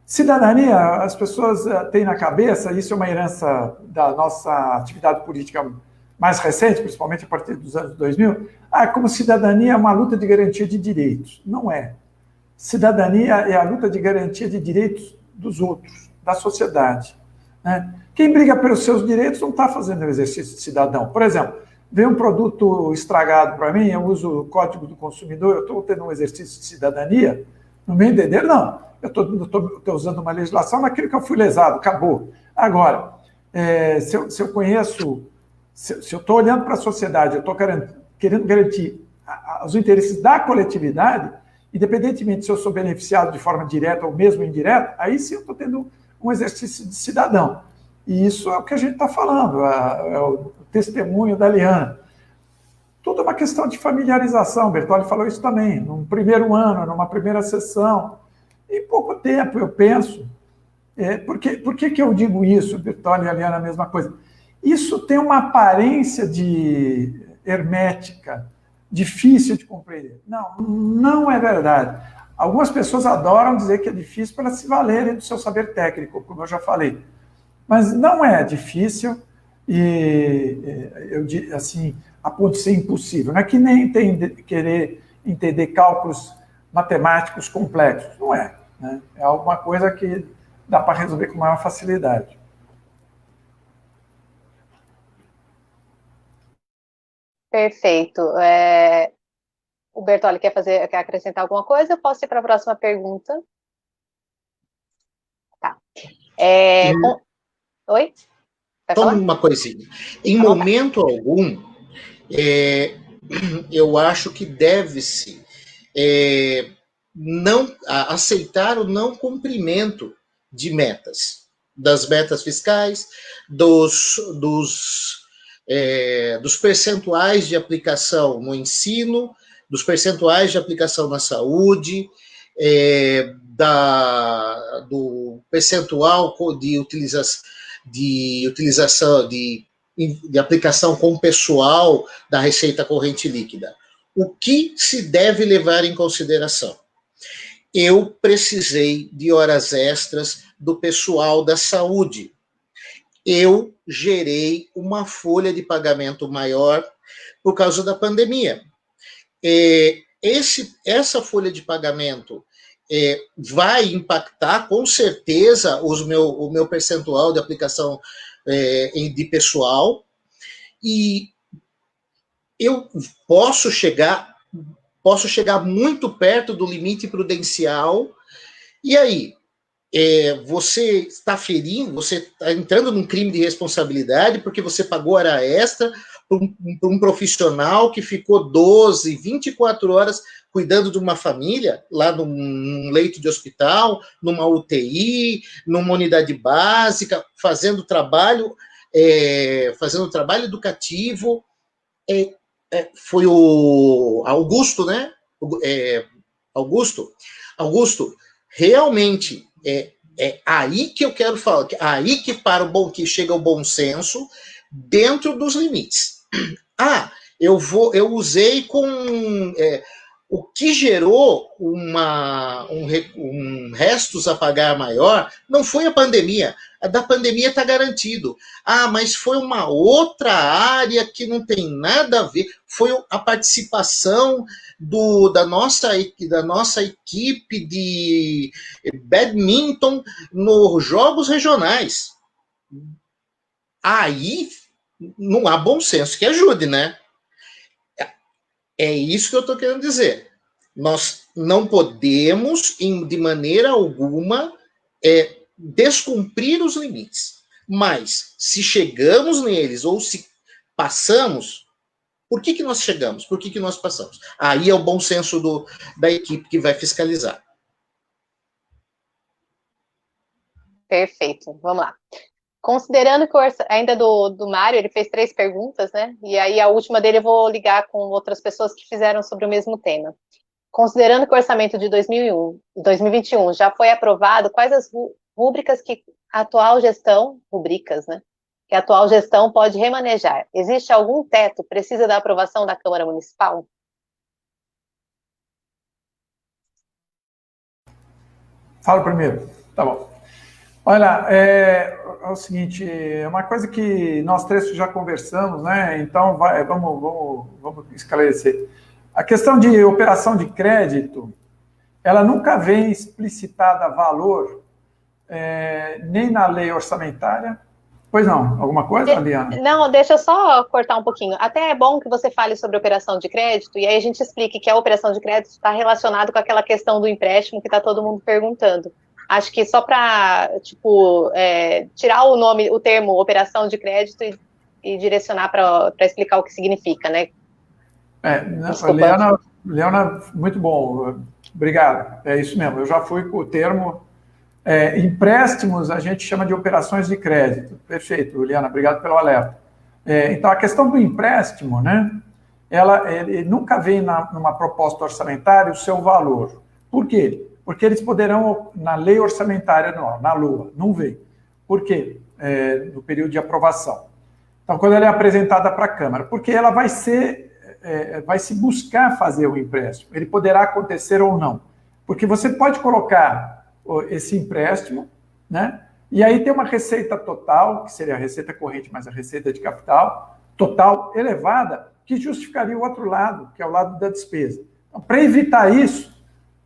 Speaker 2: Cidadania, as pessoas têm na cabeça, isso é uma herança da nossa atividade política mais recente, principalmente a partir dos anos 2000, como cidadania é uma luta de garantia de direitos. Não é. Cidadania é a luta de garantia de direitos dos outros, da sociedade. Né? Quem briga pelos seus direitos não está fazendo o exercício de cidadão. Por exemplo, vem um produto estragado para mim, eu uso o Código do Consumidor, eu estou tendo um exercício de cidadania, no meu entender, não. Eu estou usando uma legislação naquilo que eu fui lesado, acabou. Agora, se eu conheço, se eu estou olhando para a sociedade, eu estou querendo garantir os interesses da coletividade, independentemente se eu sou beneficiado de forma direta ou mesmo indireta, aí sim eu estou tendo um exercício de cidadão. E isso é o que a gente está falando, é o testemunho da Liana. Tudo é uma questão de familiarização, Bertolli falou isso também, num primeiro ano, numa primeira sessão. Em pouco tempo, eu penso. Por que eu digo isso, Bertolli e a Liana, a mesma coisa? Isso tem uma aparência de hermética, difícil de compreender. Não, não é verdade. Algumas pessoas adoram dizer que é difícil para se valerem do seu saber técnico, como eu já falei. Mas não é difícil e, assim, a ponto de ser impossível. Não é que nem querer entender cálculos matemáticos complexos. Não é. Né? É alguma coisa que dá para resolver com maior facilidade.
Speaker 1: Perfeito. O Bertolli quer acrescentar alguma coisa? Eu posso ir para a próxima pergunta? Tá. Oi?
Speaker 3: Só uma coisinha. Em momento algum, eu acho que deve-se não aceitar o não cumprimento de metas, das metas fiscais, dos percentuais de aplicação no ensino, dos percentuais de aplicação na saúde, do percentual de utilização de aplicação com o pessoal da receita corrente líquida. O que se deve levar em consideração? Eu precisei de horas extras do pessoal da saúde. Eu gerei uma folha de pagamento maior por causa da pandemia. Essa folha de pagamento vai impactar, com certeza, o meu percentual de aplicação de pessoal, e eu posso chegar muito perto do limite prudencial, e aí você está ferindo, você está entrando num crime de responsabilidade porque você pagou hora extra para um profissional que ficou 12, 24 horas cuidando de uma família, lá num leito de hospital, numa UTI, numa unidade básica, fazendo trabalho educativo. Foi o Augusto, né? Augusto, realmente é aí que eu quero falar, aí que chega o bom senso dentro dos limites. Eu usei com o que gerou um restos a pagar maior não foi a pandemia. A da pandemia está garantido. Mas foi uma outra área que não tem nada a ver. Foi a participação da nossa equipe de badminton nos jogos regionais. Aí não há bom senso que ajude, né? É isso que eu estou querendo dizer. Nós não podemos, de maneira alguma, descumprir os limites. Mas, se chegamos neles ou se passamos, por que nós chegamos? Por que nós passamos? Aí é o bom senso da equipe que vai fiscalizar.
Speaker 1: Perfeito. Vamos lá. Considerando que ainda do Mário, ele fez 3 perguntas, né? E aí a última dele eu vou ligar com outras pessoas que fizeram sobre o mesmo tema. Considerando que o orçamento de 2021 já foi aprovado, quais as rubricas que a atual gestão, né? Que a atual gestão pode remanejar? Existe algum teto? Precisa da aprovação da Câmara Municipal?
Speaker 2: Fala primeiro. Tá bom. Olha, é o seguinte, é uma coisa que nós três já conversamos, né? Então, vamos esclarecer. A questão de operação de crédito, ela nunca vem explicitada valor, nem na lei orçamentária. Pois não, alguma coisa, Liana?
Speaker 1: Não, deixa eu só cortar um pouquinho. Até é bom que você fale sobre operação de crédito, e aí a gente explique que a operação de crédito está relacionada com aquela questão do empréstimo que está todo mundo perguntando. Acho que só para, tipo, tirar o termo operação de crédito e direcionar para explicar o que significa, né?
Speaker 2: Liana, muito bom, obrigado. É isso mesmo, eu já fui com o termo empréstimos, a gente chama de operações de crédito. Perfeito, Liana, obrigado pelo alerta. Então, a questão do empréstimo, né, ele nunca vem numa proposta orçamentária o seu valor. Por quê? Porque eles poderão, na lei orçamentária, não, na LOA, não vem. Por quê? No período de aprovação. Então, quando ela é apresentada para a Câmara, porque ela vai se buscar fazer o empréstimo. Ele poderá acontecer ou não. Porque você pode colocar esse empréstimo, né? E aí tem uma receita total, que seria a receita corrente mais a receita de capital, total elevada, que justificaria o outro lado, que é o lado da despesa. Então, para evitar isso,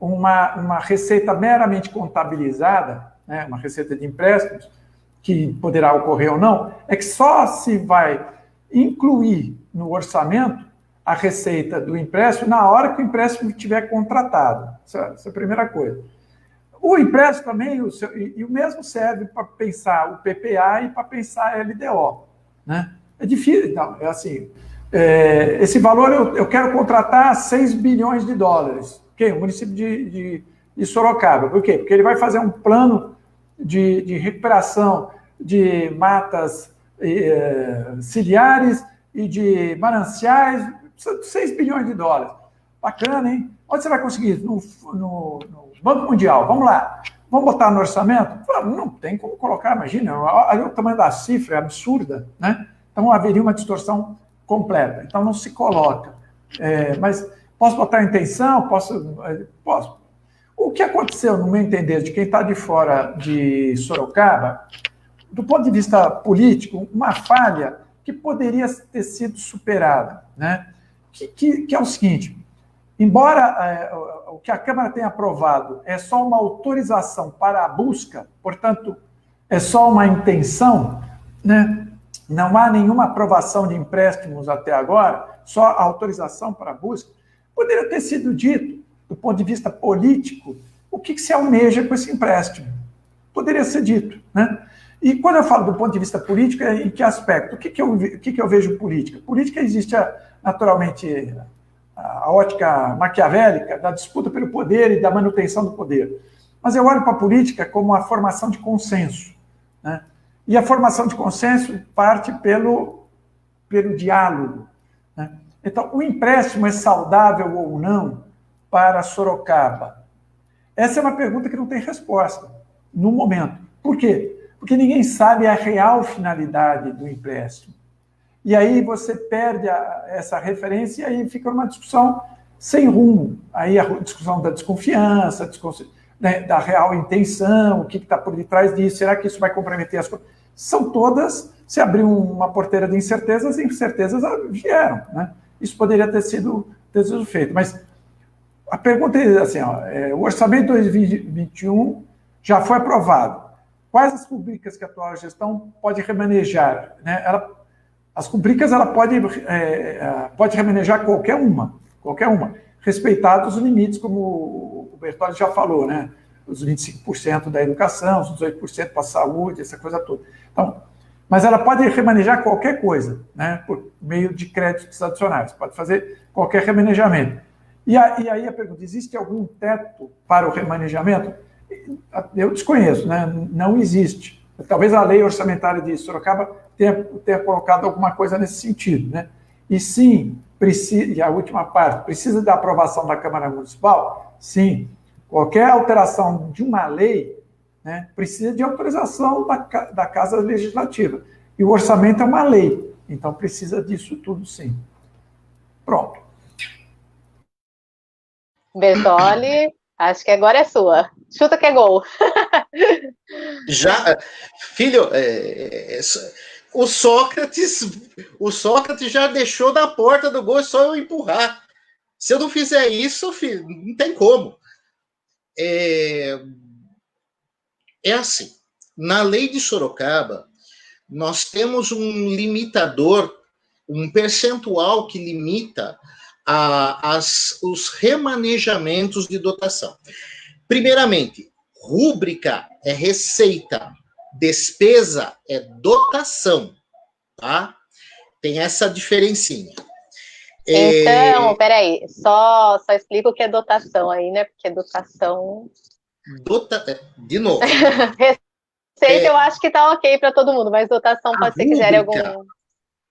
Speaker 2: uma receita meramente contabilizada, né, uma receita de empréstimos, que poderá ocorrer ou não, é que só se vai incluir no orçamento a receita do empréstimo na hora que o empréstimo estiver contratado. Essa é a primeira coisa. O empréstimo também, o mesmo serve para pensar o PPA e para pensar a LDO. Né? É difícil, então, é assim, esse valor eu quero contratar 6 bilhões de dólares. Okay? O município de Sorocaba. Por quê? Porque ele vai fazer um plano de recuperação de matas ciliares e de mananciais, 6 bilhões de dólares. Bacana, hein? Onde você vai conseguir? No Banco Mundial. Vamos lá. Vamos botar no orçamento? Não tem como colocar, imagina. Olha o tamanho da cifra, é absurda, né? Então, haveria uma distorção completa. Então, não se coloca. Mas posso botar a intenção? Posso. O que aconteceu, no meu entender, de quem está de fora de Sorocaba, do ponto de vista político, uma falha que poderia ter sido superada, né? Que é o seguinte, embora o que a Câmara tenha aprovado é só uma autorização para a busca, portanto, é só uma intenção, né? Não há nenhuma aprovação de empréstimos até agora, só a autorização para a busca, poderia ter sido dito, do ponto de vista político, o que se almeja com esse empréstimo. Poderia ser dito, né? E quando eu falo do ponto de vista político, em que aspecto? O que eu vejo política? Política existe, naturalmente, a ótica maquiavélica da disputa pelo poder e da manutenção do poder. Mas eu olho para a política como a formação de consenso, né? E a formação de consenso parte pelo diálogo, né? Então, o empréstimo é saudável ou não para Sorocaba? Essa é uma pergunta que não tem resposta, no momento. Por quê? Porque ninguém sabe a real finalidade do empréstimo. E aí você perde essa referência e aí fica uma discussão sem rumo. Aí a discussão da desconfiança, né, da real intenção, o que está por detrás disso, será que isso vai comprometer as coisas? São todas, se abrir uma porteira de incertezas, incertezas vieram, né? Isso poderia ter sido feito. Mas a pergunta é assim, o orçamento de 2021 já foi aprovado. Quais as rubricas que a atual gestão pode remanejar? Né? As rubricas ela pode remanejar qualquer uma, respeitados os limites, como o Bertolli já falou, né? Os 25% da educação, os 18% para a saúde, essa coisa toda. Então, mas ela pode remanejar qualquer coisa, né? Por meio de créditos adicionais, pode fazer qualquer remanejamento. E aí a pergunta, existe algum teto para o remanejamento? Eu desconheço, né? Não existe. Talvez a lei orçamentária de Sorocaba tenha colocado alguma coisa nesse sentido, né? E sim, e a última parte, precisa da aprovação da Câmara Municipal? Sim. Qualquer alteração de uma lei, né, precisa de autorização da Casa Legislativa. E o orçamento é uma lei, então precisa disso tudo, sim. Pronto.
Speaker 1: Bertolli, Acho que agora é sua. Chuta que é gol.
Speaker 3: Já, filho, o Sócrates, o Sócrates já deixou na porta do gol, é só eu empurrar. Se eu não fizer isso, filho, não tem como. É assim, na lei de Sorocaba, nós temos um limitador, um percentual que limita os remanejamentos de dotação. Primeiramente, rúbrica é receita, despesa é dotação, tá? Tem essa diferencinha.
Speaker 1: Então, peraí, só explica o que é dotação aí, né? Porque dotação.
Speaker 3: De novo.
Speaker 1: Receita eu acho que tá ok para todo mundo, mas dotação pode ser que gere algum.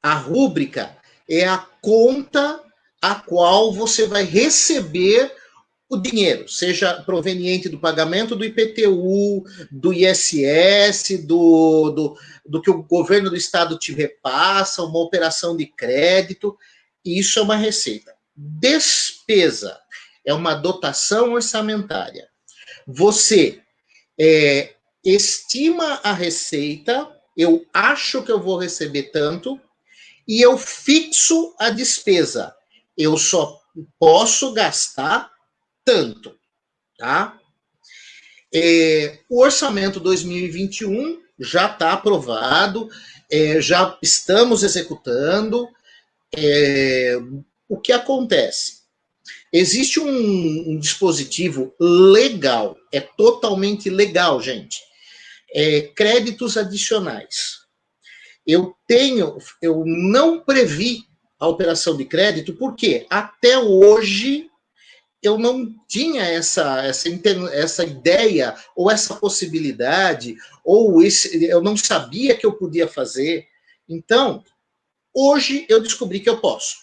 Speaker 3: A rúbrica é a conta a qual você vai receber o dinheiro, seja proveniente do pagamento do IPTU, do ISS, do que o governo do estado te repassa, uma operação de crédito, isso é uma receita. Despesa é uma dotação orçamentária. Você estima a receita, eu acho que eu vou receber tanto, e eu fixo a despesa. Eu só posso gastar tanto, tá? O orçamento 2021 já está aprovado, já estamos executando. O que acontece? Existe um dispositivo legal, é totalmente legal, gente. Créditos adicionais. Eu não previ a operação de crédito, porque até hoje eu não tinha essa ideia, ou essa possibilidade, eu não sabia que eu podia fazer. Então, hoje eu descobri que eu posso.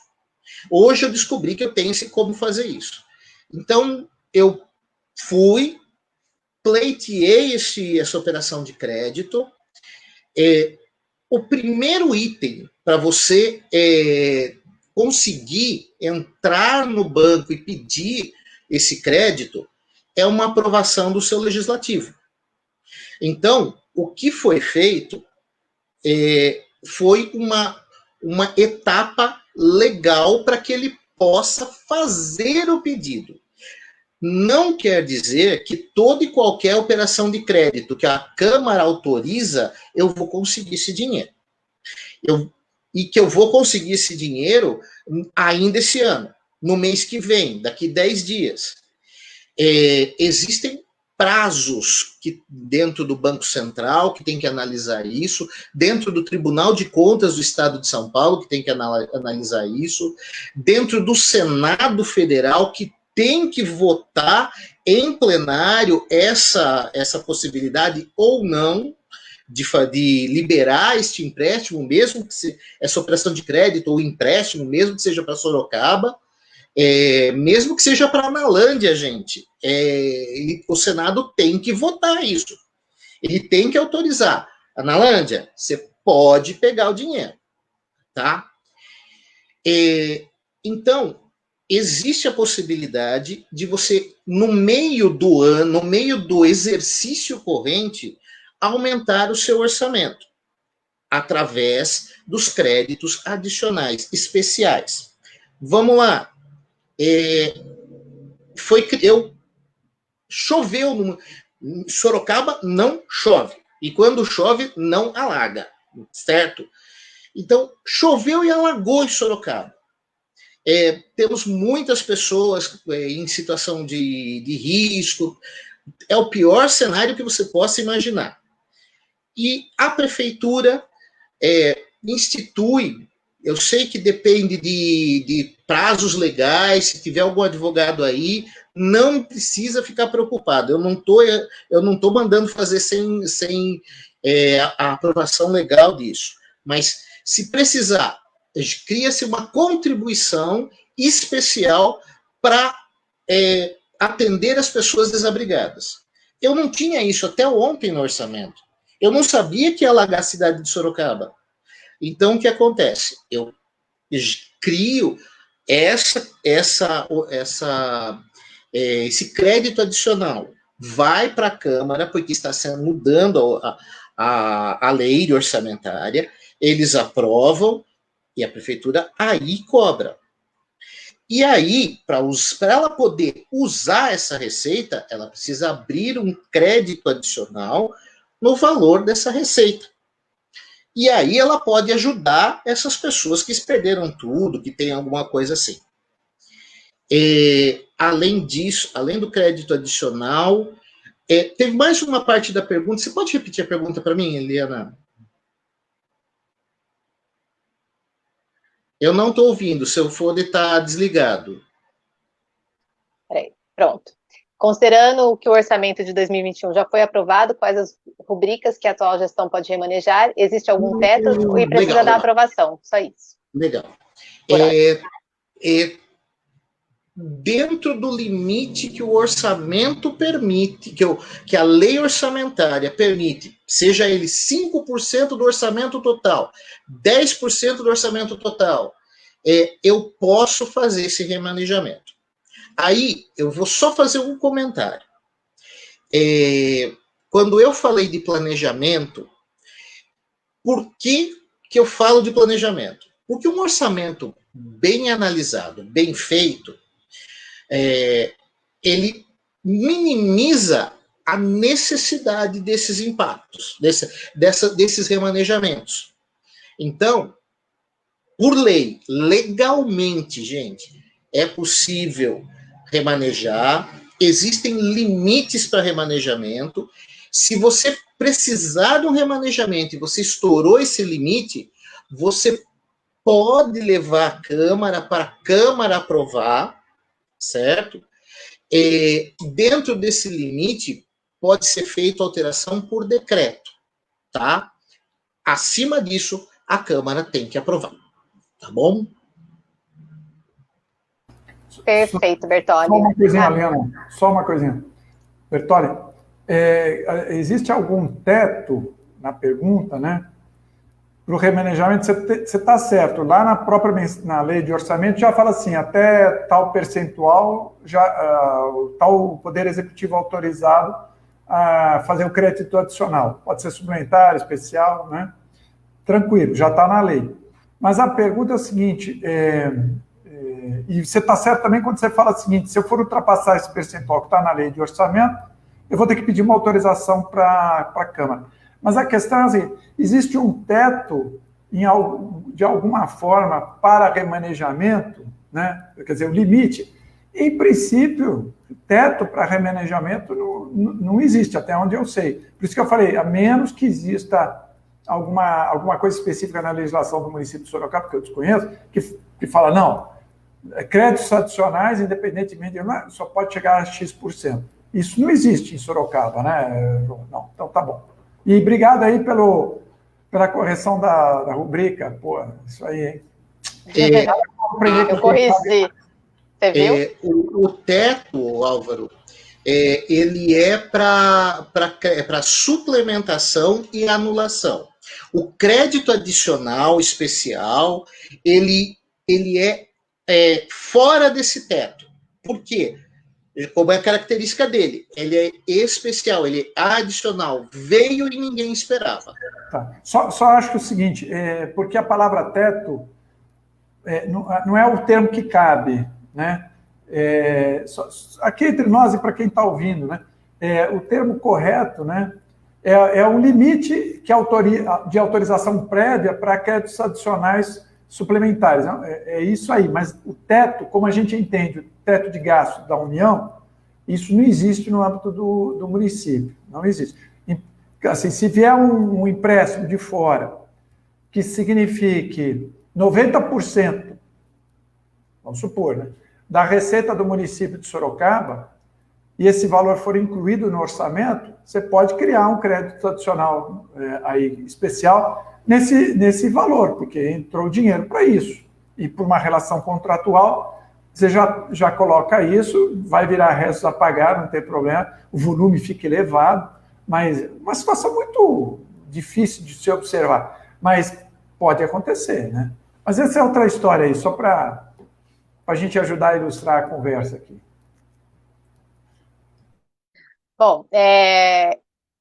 Speaker 3: Hoje eu descobri que eu tenho como fazer isso. Então, eu pleiteei essa operação de crédito. O primeiro item para você conseguir entrar no banco e pedir esse crédito é uma aprovação do seu legislativo. Então, o que foi feito foi uma etapa legal para que ele possa fazer o pedido. Não quer dizer que toda e qualquer operação de crédito que a Câmara autoriza, eu vou conseguir esse dinheiro. E que eu vou conseguir esse dinheiro ainda esse ano, no mês que vem, daqui 10 dias. Existem prazos dentro do Banco Central, que tem que analisar isso, dentro do Tribunal de Contas do Estado de São Paulo, que tem que analisar isso, dentro do Senado Federal, que tem que votar em plenário essa possibilidade ou não de liberar este empréstimo, mesmo que essa operação de crédito ou empréstimo, mesmo que seja para Sorocaba, mesmo que seja para a Analândia, gente. O Senado tem que votar isso. Ele tem que autorizar. Analândia, você pode pegar o dinheiro, tá? Então, existe a possibilidade de você, no meio do ano, no meio do exercício corrente, aumentar o seu orçamento através dos créditos adicionais especiais. Vamos lá. Choveu em Sorocaba, não chove. E quando chove, não alaga, certo? Então, choveu e alagou em Sorocaba. Temos muitas pessoas em situação de risco. É o pior cenário que você possa imaginar. E a prefeitura institui, eu sei que depende de prazos legais, se tiver algum advogado aí, não precisa ficar preocupado. Eu não estou mandando fazer sem a aprovação legal disso. Mas, se precisar, cria-se uma contribuição especial para atender as pessoas desabrigadas. Eu não tinha isso até ontem no orçamento. Eu não sabia que ia alagar a cidade de Sorocaba. Então, o que acontece? Eu esse crédito adicional vai para a Câmara, porque está sendo mudando a lei orçamentária, eles aprovam e a prefeitura aí cobra. E aí, para ela poder usar essa receita, ela precisa abrir um crédito adicional no valor dessa receita. E aí ela pode ajudar essas pessoas que perderam tudo, que tem alguma coisa assim. Além disso, além do crédito adicional, teve mais uma parte da pergunta. Você pode repetir a pergunta para mim, Eliana? Eu não estou ouvindo, seu fone está desligado.
Speaker 1: Peraí, pronto. Considerando que o orçamento de 2021 já foi aprovado, quais as rubricas que a atual gestão pode remanejar? Existe algum teto e precisa da aprovação? Só isso.
Speaker 3: Legal. Dentro do limite que o orçamento permite, que a lei orçamentária permite, seja ele 5% do orçamento total, 10% do orçamento total, eu posso fazer esse remanejamento. Aí, eu vou só fazer um comentário. Quando eu falei de planejamento, por que eu falo de planejamento? Porque um orçamento bem analisado, bem feito, ele minimiza a necessidade desses impactos, desses remanejamentos. Então, por lei, legalmente, gente, é possível remanejar, existem limites para remanejamento. Se você precisar de um remanejamento e você estourou esse limite, você pode levar a Câmara para a Câmara aprovar, certo? Dentro desse limite, pode ser feita alteração por decreto, tá? Acima disso, a Câmara tem que aprovar, tá bom?
Speaker 1: Perfeito, Bertolli.
Speaker 2: Só uma coisinha, Helena, só uma coisinha. Bertolli, existe algum teto na pergunta, né? Para o remanejamento, você está certo. Lá na lei de orçamento já fala assim, até tal percentual, tal poder executivo autorizado a fazer o crédito adicional. Pode ser suplementar, especial, né? Tranquilo, já está na lei. Mas a pergunta é o seguinte, e você está certo também quando você fala o seguinte, se eu for ultrapassar esse percentual que está na lei de orçamento, eu vou ter que pedir uma autorização para a Câmara. Mas a questão é assim, existe um teto, de alguma forma, para remanejamento, né? Quer dizer, o limite. Em princípio, teto para remanejamento não existe, até onde eu sei. Por isso que eu falei, a menos que exista alguma coisa específica na legislação do município de Sorocaba, que eu desconheço, que fala, não, créditos adicionais, independentemente de só pode chegar a X%. Isso não existe em Sorocaba, né, João? Não, então tá bom. E obrigado aí pela correção da rubrica. Pô, isso aí, hein?
Speaker 1: Eu corrigi. Você viu?
Speaker 3: O teto, Álvaro, ele é para suplementação e anulação. O crédito adicional especial, ele é fora desse teto. Por quê? Como é a característica dele, ele é especial, ele é adicional, veio e ninguém esperava.
Speaker 2: Tá. Só acho que é o seguinte, porque a palavra teto não é o termo que cabe, né? Aqui entre nós e para quem está ouvindo, né? O termo correto, né? É um limite de autorização prévia para créditos adicionais suplementares. É isso aí, mas o teto, como a gente entende, o teto de gasto da União, isso não existe no âmbito do município, não existe. Assim, se vier um empréstimo de fora que signifique 90%, vamos supor, né, da receita do município de Sorocaba, e esse valor for incluído no orçamento, você pode criar um crédito adicional aí especial nesse valor, porque entrou dinheiro para isso. E por uma relação contratual, você já coloca isso, vai virar restos a pagar, não tem problema, o volume fica elevado, mas uma situação muito difícil de se observar, mas pode acontecer, né? Mas essa é outra história aí, só para a gente ajudar a ilustrar a conversa aqui.
Speaker 1: Bom,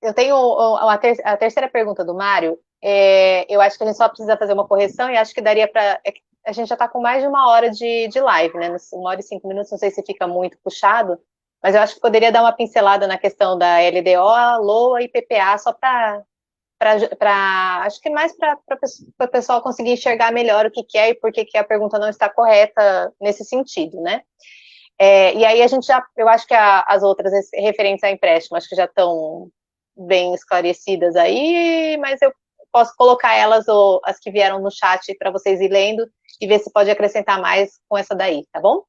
Speaker 1: eu tenho a terceira pergunta do Mário. Eu acho que a gente só precisa fazer uma correção e acho que daria para. A gente já está com mais de 1 hora de live, né? 1 hora e 5 minutos, não sei se fica muito puxado, mas eu acho que poderia dar uma pincelada na questão da LDO, LOA e PPA, só para acho que mais para o pessoal conseguir enxergar melhor o que é e por que a pergunta não está correta nesse sentido, né? E aí eu acho que as outras referentes a empréstimo, acho que já estão bem esclarecidas aí, mas eu posso colocar elas, ou as que vieram no chat, para vocês ir lendo e ver se pode acrescentar mais com essa daí, tá bom?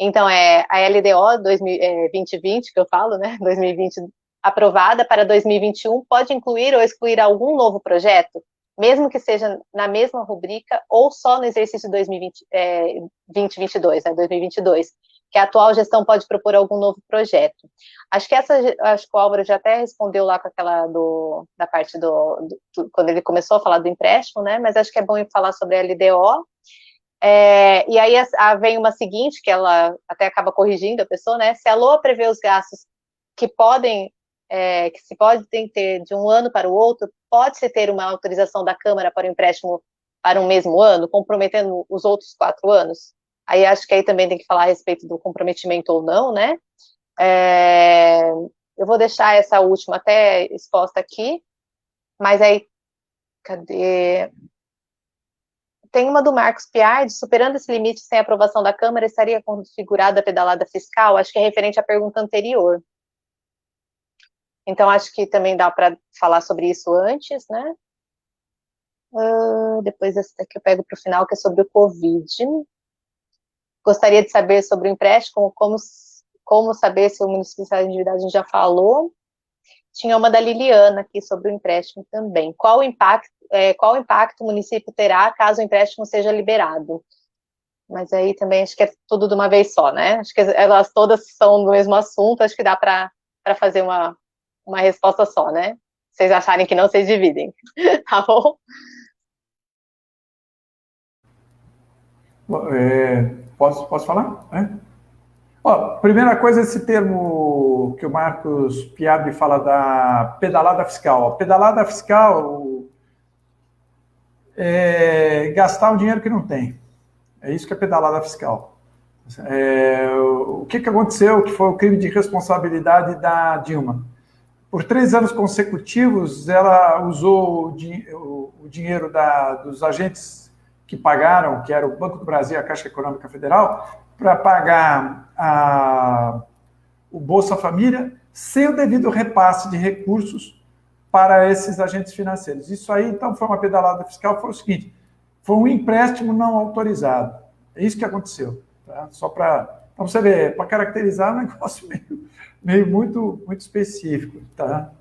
Speaker 1: Então, a LDO 2020, que eu falo, né, 2020, aprovada para 2021, pode incluir ou excluir algum novo projeto, mesmo que seja na mesma rubrica ou só no exercício 2022, né, 2022, que a atual gestão pode propor algum novo projeto. Acho que o Álvaro já até respondeu lá com aquela da parte quando ele começou a falar do empréstimo, né, mas acho que é bom falar sobre a LDO. E aí vem uma seguinte, que ela até acaba corrigindo a pessoa, né? Se a LOA prevê os gastos que se podem ter de um ano para o outro, pode-se ter uma autorização da Câmara para o empréstimo para um mesmo ano, comprometendo os outros 4 anos? Aí acho que aí também tem que falar a respeito do comprometimento ou não, né? Eu vou deixar essa última até exposta aqui, mas aí, cadê? Tem uma do Marcos Piardi: superando esse limite sem aprovação da Câmara, estaria configurada a pedalada fiscal? Acho que é referente à pergunta anterior. Então, acho que também dá para falar sobre isso antes, né? Depois essa daqui eu pego para o final, que é sobre o Covid. Gostaria de saber sobre o empréstimo, como saber se o município está endividado, a gente já falou. Tinha uma da Liliana aqui sobre o empréstimo também. Qual impacto o município terá caso o empréstimo seja liberado? Mas aí também acho que é tudo de uma vez só, né? Acho que elas todas são do mesmo assunto, acho que dá para fazer uma resposta só, né? Se vocês acharem que não, vocês dividem. Tá bom?
Speaker 2: Posso falar? Primeira coisa, esse termo que o Marcos Piardi fala da pedalada fiscal. A pedalada fiscal é gastar um dinheiro que não tem. É isso que é pedalada fiscal. O que aconteceu, que foi o crime de responsabilidade da Dilma? Por 3 anos consecutivos, ela usou o dinheiro dos agentes que pagaram, que era o Banco do Brasil e a Caixa Econômica Federal, para pagar o Bolsa Família, sem o devido repasse de recursos para esses agentes financeiros. Isso aí, então, foi uma pedalada fiscal, foi o seguinte: foi um empréstimo não autorizado. É isso que aconteceu. Tá? Só para você ver, para caracterizar um negócio meio muito específico. Tá?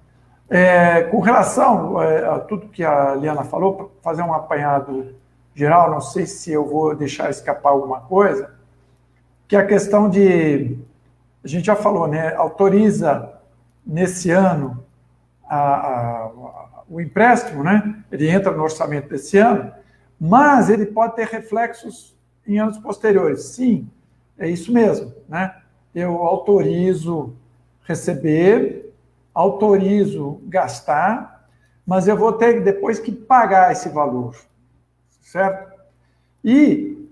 Speaker 2: Com relação a tudo que a Liana falou, para fazer um apanhado geral, não sei se eu vou deixar escapar alguma coisa, que é a questão de, a gente já falou, né, autoriza nesse ano o empréstimo, né, ele entra no orçamento desse ano, mas ele pode ter reflexos em anos posteriores. Sim, é isso mesmo, né? Eu autorizo receber, autorizo gastar, mas eu vou ter depois que pagar esse valor, certo? E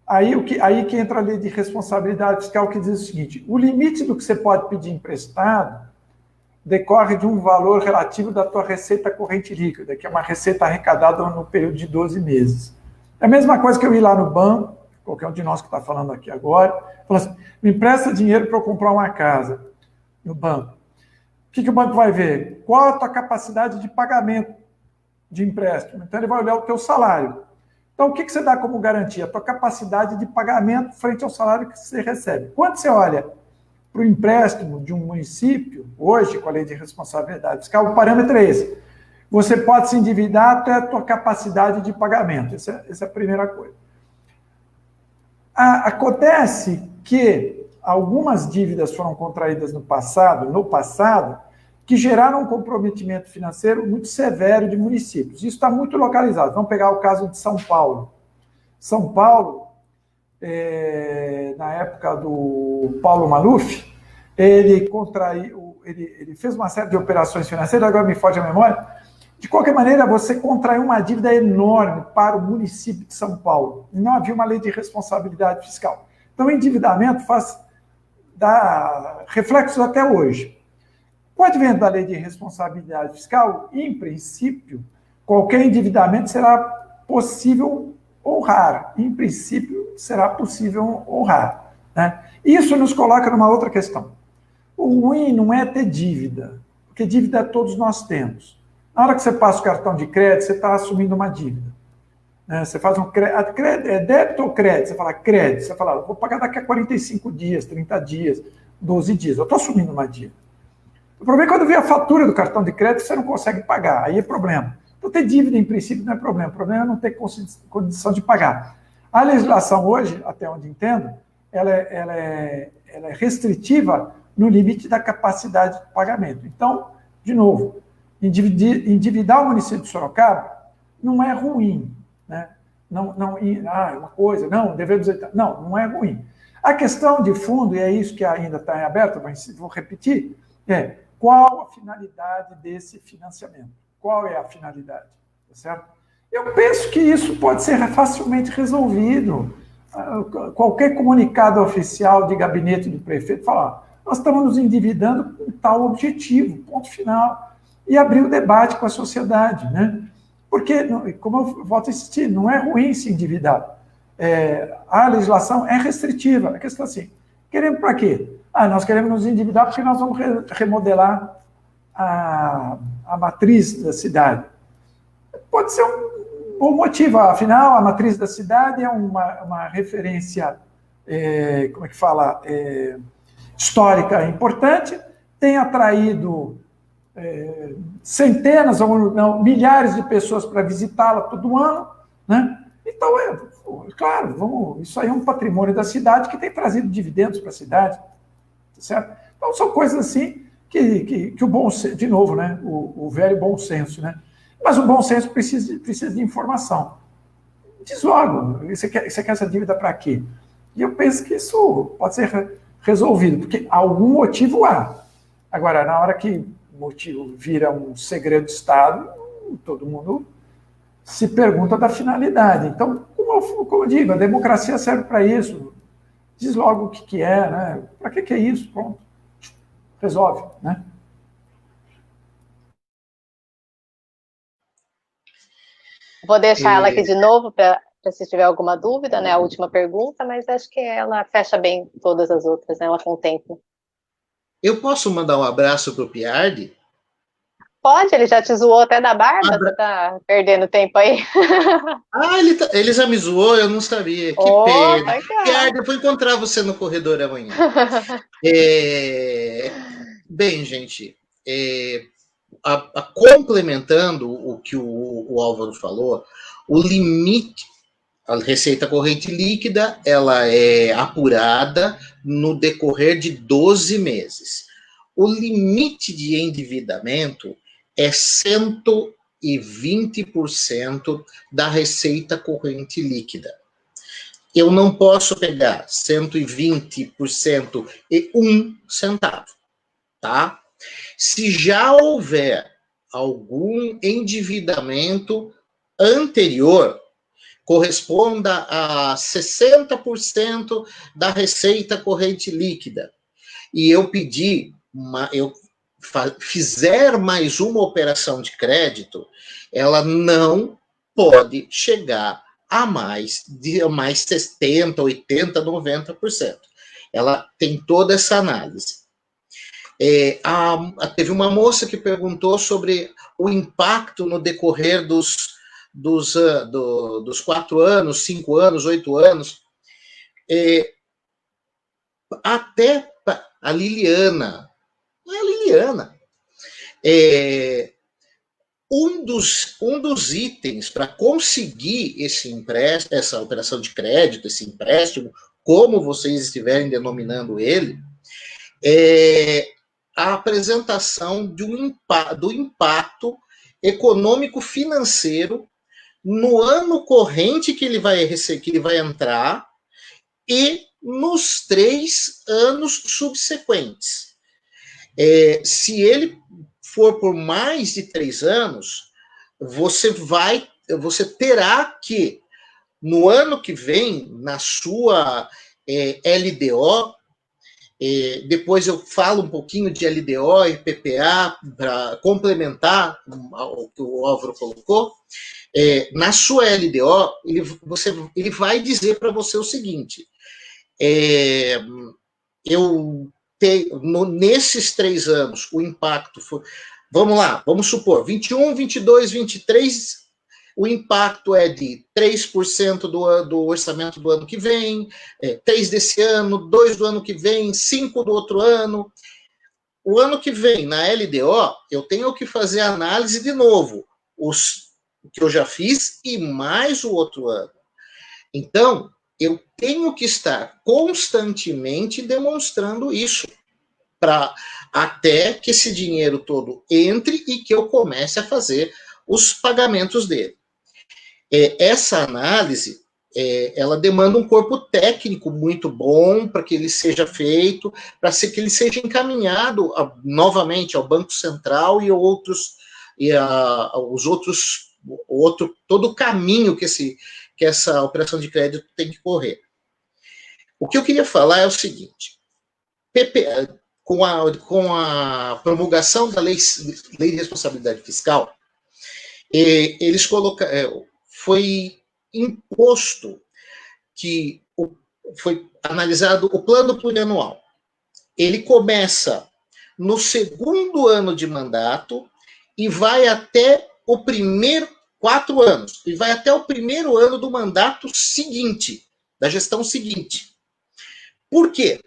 Speaker 2: aí que entra a lei de responsabilidade fiscal, que diz o seguinte: o limite do que você pode pedir emprestado decorre de um valor relativo da tua receita corrente líquida, que é uma receita arrecadada no período de 12 meses. É a mesma coisa que eu ir lá no banco, qualquer um de nós que está falando aqui agora, fala assim: me empresta dinheiro para eu comprar uma casa no banco. O que o banco vai ver? Qual a tua capacidade de pagamento de empréstimo? Então, ele vai olhar o teu salário. Então, o que você dá como garantia? A tua capacidade de pagamento frente ao salário que você recebe. Quando você olha para o empréstimo de um município, hoje, com a lei de responsabilidade fiscal, o parâmetro é esse: você pode se endividar até a tua capacidade de pagamento. Essa é a primeira coisa. Acontece que algumas dívidas foram contraídas no passado, que geraram um comprometimento financeiro muito severo de municípios. Isso está muito localizado. Vamos pegar o caso de São Paulo. São Paulo, na época do Paulo Maluf, ele contraiu, ele fez uma série de operações financeiras, agora me foge a memória. De qualquer maneira, você contraiu uma dívida enorme para o município de São Paulo. Não havia uma lei de responsabilidade fiscal. Então, o endividamento dá reflexos até hoje. Com o advento da lei de responsabilidade fiscal, em princípio, qualquer endividamento será possível honrar. Em princípio, será possível honrar. Né? Isso nos coloca numa outra questão. O ruim não é ter dívida, porque dívida todos nós temos. Na hora que você passa o cartão de crédito, você está assumindo uma dívida. Né? Você faz é débito ou crédito? Você fala crédito. Você fala, vou pagar daqui a 45 dias, 30 dias, 12 dias. Eu estou assumindo uma dívida. O problema é quando vem a fatura do cartão de crédito, você não consegue pagar. Aí é problema. Então, ter dívida, em princípio, não é problema. O problema é não ter condição de pagar. A legislação hoje, até onde entendo, ela é restritiva no limite da capacidade de pagamento. Então, de novo, endividar o município de Sorocaba não é ruim. Né? É uma coisa, não, devemos... Não é ruim. A questão de fundo, e é isso que ainda está em aberto, mas vou repetir, é qual a finalidade desse financiamento? Qual é a finalidade? Tá certo? Eu penso que isso pode ser facilmente resolvido. Qualquer comunicado oficial de gabinete do prefeito fala, nós estamos nos endividando com tal objetivo, ponto final, e abrir o debate com a sociedade, né? Porque, como eu volto a insistir, não é ruim se endividar. A legislação é restritiva. A questão é assim, queremos para quê? Nós queremos nos endividar porque nós vamos remodelar a matriz da cidade. Pode ser um bom motivo, afinal, a matriz da cidade é uma referência, como é que fala, histórica importante, tem atraído centenas ou não, milhares de pessoas para visitá-la todo ano, né? Então, claro, isso aí é um patrimônio da cidade que tem trazido dividendos para a cidade, certo? Então, são coisas assim que o bom senso, de novo, né? O velho bom senso, né? Mas o bom senso precisa de informação. Diz logo, você quer essa dívida para quê? E eu penso que isso pode ser resolvido, porque algum motivo há. Agora, na hora que o motivo vira um segredo de Estado, todo mundo se pergunta da finalidade. Então, como eu digo, a democracia serve para isso. Diz logo o que é, né? Para que é isso? Pronto. Resolve, né?
Speaker 1: Vou deixar ela aqui de novo para se tiver alguma dúvida, né? A última pergunta, mas acho que ela fecha bem todas as outras, né? Ela contempla.
Speaker 3: Eu posso mandar um abraço para o Piardi?
Speaker 1: Pode, ele já te zoou até da barba? Você tá perdendo tempo aí?
Speaker 3: Ele já me zoou, eu não sabia. Que pena. Piardi, eu vou encontrar você no corredor amanhã. Bem, gente, complementando o que o Álvaro falou, o limite, a receita corrente líquida, ela é apurada no decorrer de 12 meses. O limite de endividamento é 120% da receita corrente líquida. Eu não posso pegar 120% e 1 centavo, tá? Se já houver algum endividamento anterior, corresponda a 60% da receita corrente líquida, e eu fizer mais uma operação de crédito, ela não pode chegar a mais 70%, 80%, 90%. Ela tem toda essa análise. Teve uma moça que perguntou sobre o impacto no decorrer dos 4 anos, 5 anos, 8 anos. Até a Liliana. Um dos itens para conseguir essa operação de crédito, esse empréstimo, como vocês estiverem denominando ele, é a apresentação do impacto econômico-financeiro no ano corrente que ele vai entrar e nos 3 anos subsequentes. Se ele for por mais de 3 anos, você terá que, no ano que vem, na sua LDO, depois eu falo um pouquinho de LDO e PPA para complementar o que o Álvaro colocou. Na sua LDO, ele vai dizer para você o seguinte: nesses 3 anos, o impacto foi. Vamos lá, vamos supor, 21, 22, 23, o impacto é de 3% do orçamento do ano que vem, 3 desse ano, 2 do ano que vem, 5 do outro ano. O ano que vem, na LDO, eu tenho que fazer a análise de novo, o que eu já fiz e mais o outro ano. Então, eu tenho que estar constantemente demonstrando isso, até que esse dinheiro todo entre e que eu comece a fazer os pagamentos dele. Essa análise, ela demanda um corpo técnico muito bom para que ele seja feito, para que ele seja encaminhado novamente ao Banco Central e todo o caminho que essa operação de crédito tem que correr. O que eu queria falar é o seguinte: com a promulgação da lei de responsabilidade fiscal, eles foi imposto que foi analisado o plano plurianual. Ele começa no 2º ano de mandato e vai até 4 anos, e vai até o 1º ano do mandato seguinte, da gestão seguinte. Por quê?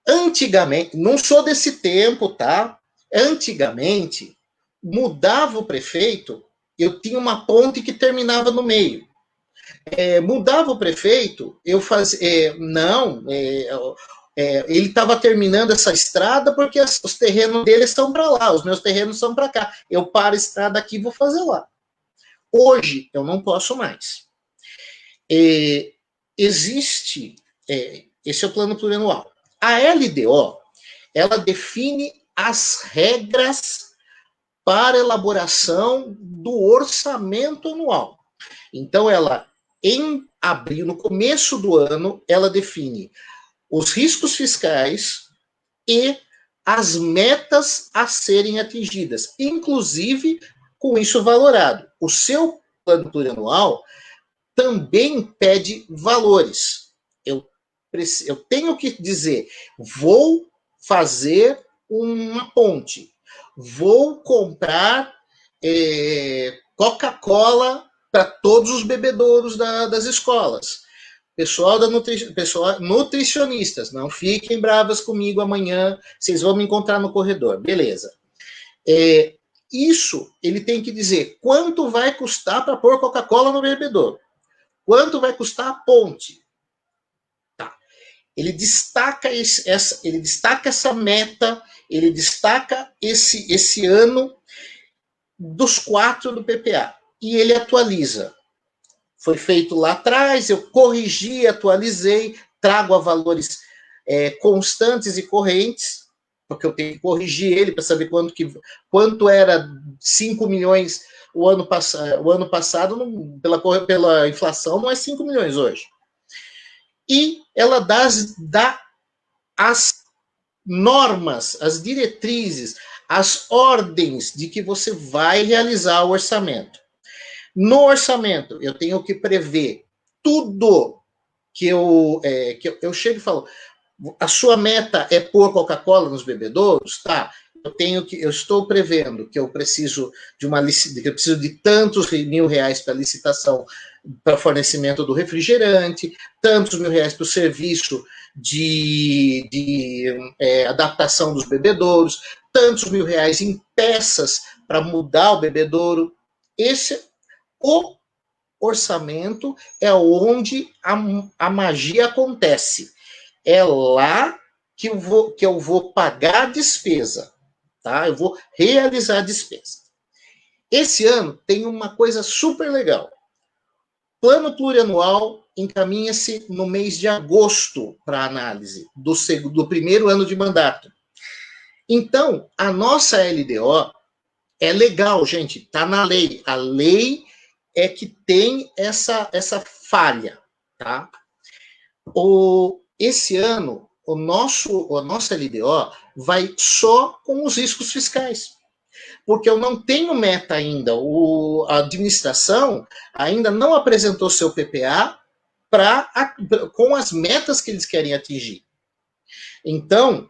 Speaker 3: Antigamente, não sou desse tempo, tá? Antigamente, mudava o prefeito, eu tinha uma ponte que terminava no meio. Mudava o prefeito, eu fazia. Ele estava terminando essa estrada porque os terrenos dele estão para lá, os meus terrenos são para cá. Eu paro a estrada aqui e vou fazer lá. Hoje, eu não posso mais. Existe. Esse é o plano plurianual. A LDO, ela define as regras para elaboração do orçamento anual. Então, em abril, no começo do ano, ela define os riscos fiscais e as metas a serem atingidas, inclusive com isso valorado. O seu plano plurianual também pede valores. Eu tenho que dizer, vou fazer uma ponte, vou comprar Coca-Cola para todos os bebedouros das escolas. Pessoal nutricionistas, não fiquem bravas comigo amanhã, vocês vão me encontrar no corredor, beleza. Isso, ele tem que dizer quanto vai custar para pôr Coca-Cola no bebedouro, quanto vai custar a ponte. Ele destaca essa meta, ele destaca esse ano dos 4 do PPA, e ele atualiza. Foi feito lá atrás, eu corrigi, atualizei, trago a valores constantes e correntes, porque eu tenho que corrigir ele para saber quanto era 5 milhões o ano passado, pela inflação, não é 5 milhões hoje. E ela dá as normas, as diretrizes, as ordens de que você vai realizar o orçamento. No orçamento, eu tenho que prever tudo que eu chego e falo, a sua meta é pôr Coca-Cola nos bebedouros? Tá. Eu estou prevendo que eu preciso de tantos R$1.000 para licitação para fornecimento do refrigerante, tantos R$1.000 para o serviço de adaptação dos bebedouros, tantos R$1.000 em peças para mudar o bebedouro. O orçamento é onde a magia acontece. É lá que eu vou pagar a despesa, tá? Eu vou realizar a despesa. Esse ano tem uma coisa super legal. Plano plurianual encaminha-se no mês de agosto para análise do primeiro ano de mandato. Então, a nossa LDO é legal, gente, está na lei. A lei é que tem essa falha, tá? Esse ano, a nossa LDO vai só com os riscos fiscais, porque eu não tenho meta ainda. A administração ainda não apresentou seu PPA com as metas que eles querem atingir. Então,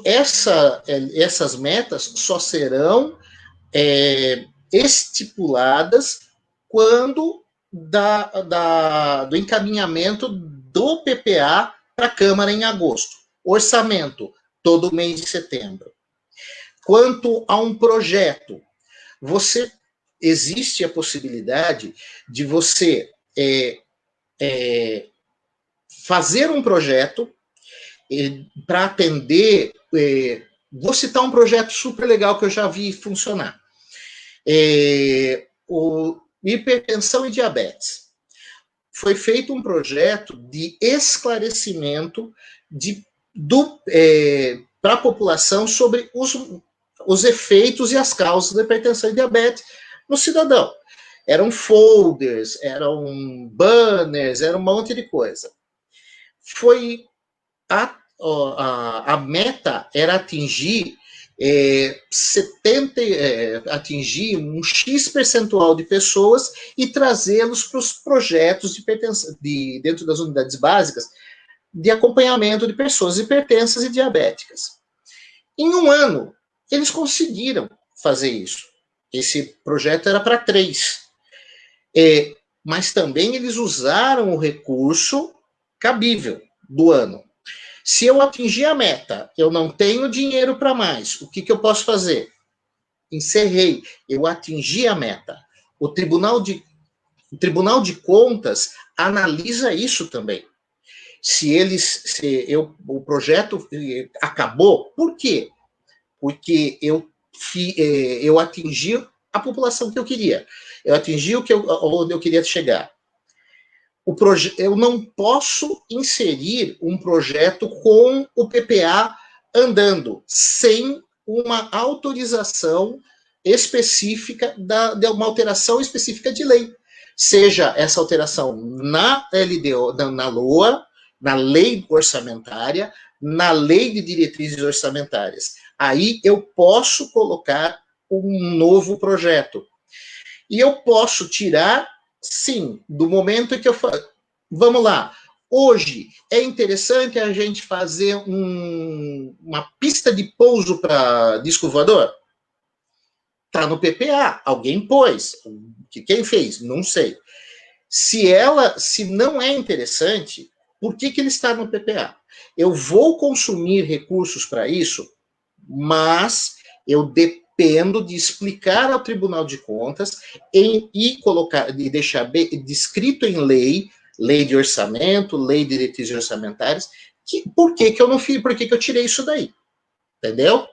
Speaker 3: essas metas só serão estipuladas quando do encaminhamento do PPA para a Câmara em agosto. Orçamento, todo mês de setembro. Quanto a um projeto, existe a possibilidade de você fazer um projeto para atender. Vou citar um projeto super legal que eu já vi funcionar. Hipertensão e diabetes. Foi feito um projeto de esclarecimento para a população sobre os efeitos e as causas da hipertensão e diabetes no cidadão. Eram folders, eram banners, era um monte de coisa. A meta era atingir atingir um X percentual de pessoas e trazê-los para os projetos dentro das unidades básicas de acompanhamento de pessoas hipertensas e diabéticas. Em um ano, eles conseguiram fazer isso. Esse projeto era para 3. Mas também eles usaram o recurso cabível do ano. Se eu atingir a meta, eu não tenho dinheiro para mais, o que eu posso fazer? Encerrei, eu atingi a meta. O Tribunal de Contas analisa isso também. O projeto acabou, por quê? Porque eu atingi a população que eu queria. Eu atingi onde eu queria chegar. Eu não posso inserir um projeto com o PPA andando sem uma autorização específica de uma alteração específica de lei. Seja essa alteração na LDO, na LOA, na lei orçamentária, na lei de diretrizes orçamentárias. Aí eu posso colocar um novo projeto. E eu posso tirar, sim, do momento em que eu falo. Vamos lá. Hoje é interessante a gente fazer uma pista de pouso para disco voador? Está no PPA. Alguém pôs. Quem fez? Não sei. Se não é interessante, por que ele está no PPA? Eu vou consumir recursos para isso, mas eu dependo de explicar ao Tribunal de Contas e deixar descrito em lei de orçamento, lei de diretrizes orçamentárias, por que eu não fiz, por que eu tirei isso daí? Entendeu?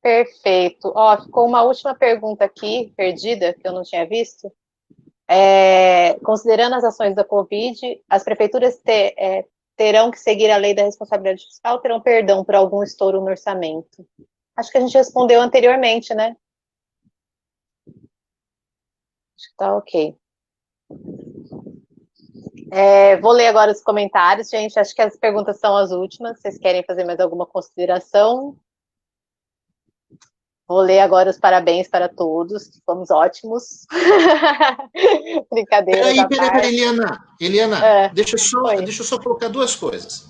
Speaker 1: Perfeito. Ficou uma última pergunta aqui, perdida, que eu não tinha visto. Considerando as ações da Covid, as prefeituras terão que seguir a lei da responsabilidade fiscal ou terão perdão por algum estouro no orçamento? Acho que a gente respondeu anteriormente, né? Acho que tá ok. Vou ler agora os comentários, gente. Acho que as perguntas são as últimas. Vocês querem fazer mais alguma consideração? Vou ler agora os parabéns para todos. Fomos ótimos. Brincadeira.
Speaker 3: Peraí, Eliana, deixa eu só colocar 2 coisas.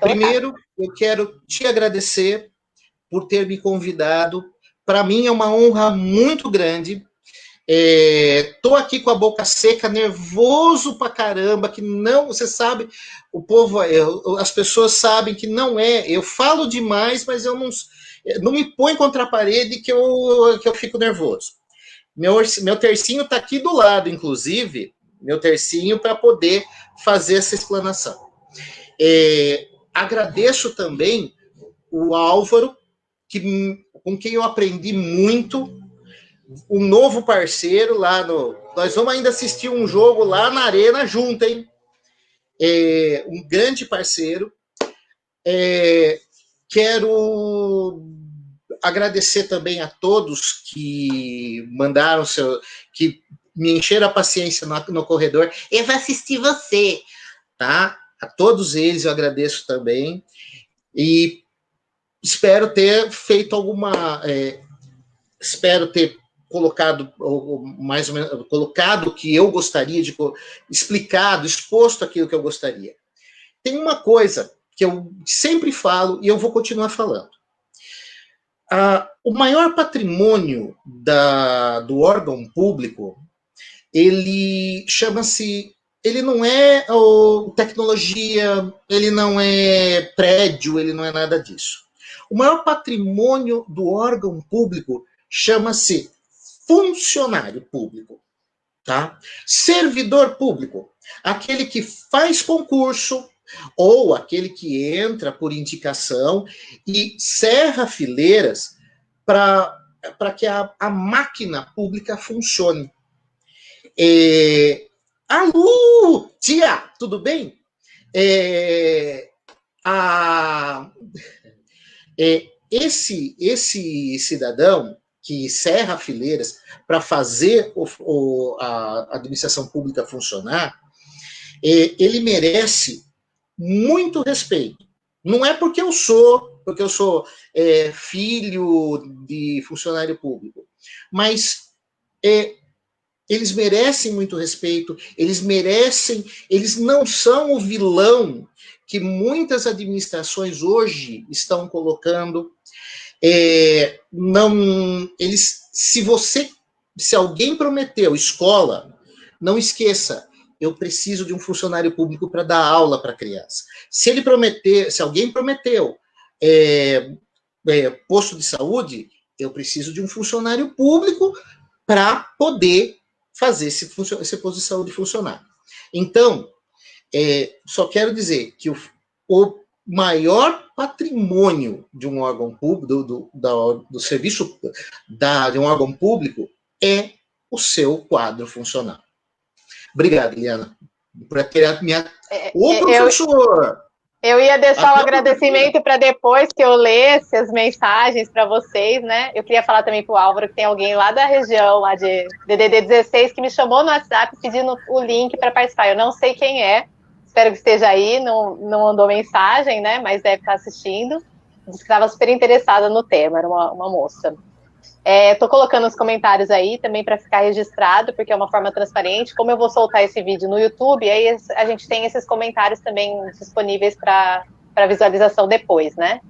Speaker 3: Primeiro, eu quero te agradecer por ter me convidado. Para mim é uma honra muito grande. Tô aqui com a boca seca, nervoso pra caramba, que não, você sabe, o povo, as pessoas sabem que não eu falo demais, mas eu não me põe contra a parede que eu fico nervoso. Meu tercinho tá aqui do lado, inclusive, meu tercinho para poder fazer essa explanação. Agradeço também o Álvaro, com quem eu aprendi muito um novo parceiro lá no... Nós vamos ainda assistir um jogo lá na Arena junto, hein? Um grande parceiro. Quero agradecer também a todos que mandaram que me encheram a paciência no corredor. Eu vou assistir você, tá? A todos eles eu agradeço também. E espero ter feito espero ter colocado, mais ou menos, colocado o que eu gostaria de explicado, exposto aquilo que eu gostaria. Tem uma coisa que eu sempre falo e eu vou continuar falando. O maior patrimônio do órgão público, ele chama-se... Ele não é tecnologia, ele não é prédio, ele não é nada disso. O maior patrimônio do órgão público chama-se funcionário público, tá? Servidor público, aquele que faz concurso ou aquele que entra por indicação e cerra fileiras para que a máquina pública funcione. Alô, tia, tudo bem? Esse cidadão que cerra fileiras para fazer a administração pública funcionar, ele merece muito respeito. Não é porque eu sou filho de funcionário público, mas eles merecem muito respeito, eles não são o vilão que muitas administrações hoje estão colocando. Se alguém prometeu escola, não esqueça, eu preciso de um funcionário público para dar aula para a criança. Se alguém prometeu posto de saúde, eu preciso de um funcionário público para poder fazer esse posto de saúde funcionar. Então, só quero dizer que o maior patrimônio de um órgão público, do serviço de um órgão público, é o seu quadro funcional. Obrigado, Eliana, por ter minha... Ô, professor!
Speaker 1: Eu ia deixar o agradecimento para depois que eu lesse as mensagens para vocês, né? Eu queria falar também para o Álvaro que tem alguém lá da região, lá de DDD 16, que me chamou no WhatsApp pedindo o link para participar. Eu não sei quem é, espero que esteja aí, não mandou mensagem, né? Mas deve estar assistindo. Disse que estava super interessada no tema, era uma moça. Estou colocando os comentários aí também para ficar registrado, porque é uma forma transparente. Como eu vou soltar esse vídeo no YouTube, aí a gente tem esses comentários também disponíveis para visualização depois, né?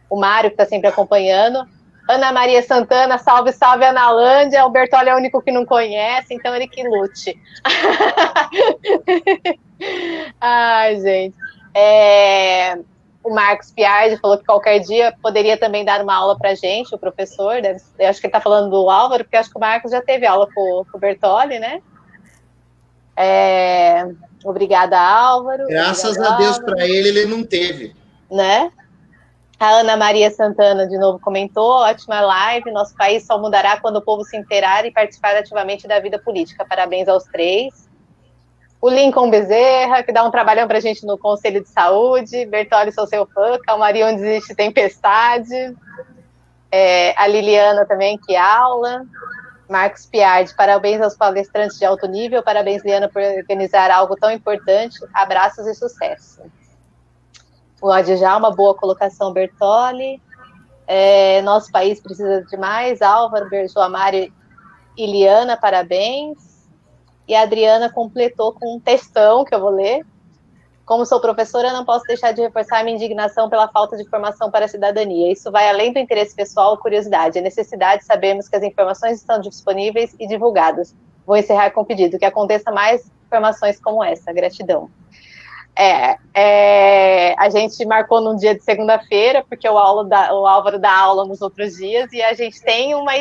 Speaker 1: O Mário, que está sempre acompanhando. Ana Maria Santana, salve, salve, Analândia. O Bertolli é o único que não conhece, então ele que lute. Ai, gente. O Marcos Piardi falou que qualquer dia poderia também dar uma aula para a gente, o professor. Eu acho que ele está falando do Álvaro, porque eu acho que o Marcos já teve aula com o Bertolli, né? Obrigada, Álvaro.
Speaker 3: Graças a Deus, para ele não teve.
Speaker 1: Né? A Ana Maria Santana, de novo, comentou: ótima live, nosso país só mudará quando o povo se inteirar e participar ativamente da vida política. Parabéns aos três. O Lincoln Bezerra, que dá um trabalhão pra gente no Conselho de Saúde. Bertolli, sou seu fã. Calmaria onde existe tempestade. A Liliana também, que aula. Marcos Piardi, parabéns aos palestrantes de alto nível. Parabéns, Liana, por organizar algo tão importante. Abraços e sucesso. O Adjalma, boa colocação, Bertolli. Nosso país precisa de mais. Álvaro, Berjoamari e Liana, parabéns. E a Adriana completou com um textão que eu vou ler. Como sou professora, não posso deixar de reforçar minha indignação pela falta de formação para a cidadania. Isso vai além do interesse pessoal ou curiosidade. É necessidade, sabemos que as informações estão disponíveis e divulgadas. Vou encerrar com o pedido que aconteça mais informações como essa. Gratidão. A gente marcou num dia de segunda-feira, porque o Álvaro dá aula nos outros dias, e a gente tem uma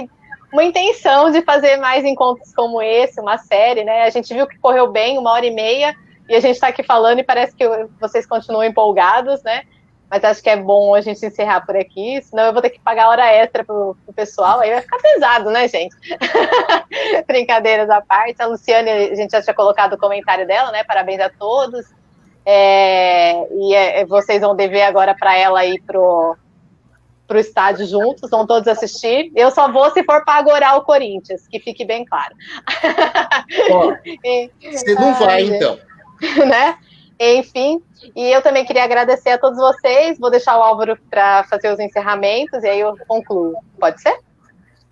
Speaker 1: intenção de fazer mais encontros como esse, uma série, né? A gente viu que correu bem, 1h30, e a gente está aqui falando e parece que vocês continuam empolgados, né? mas acho que é bom a gente encerrar por aqui, senão eu vou ter que pagar hora extra pro pessoal, aí vai ficar pesado, né, gente? Brincadeiras à parte. A Luciane, a gente já tinha colocado o comentário dela, né? Parabéns a todos. Vocês vão dever agora para ela ir pro estádio juntos, vão todos assistir. Eu só vou se for para agorar o Corinthians, que fique bem claro.
Speaker 3: Você não vai, então.
Speaker 1: Né? Enfim, e eu também queria agradecer a todos vocês. Vou deixar o Álvaro para fazer os encerramentos e aí eu concluo. Pode ser?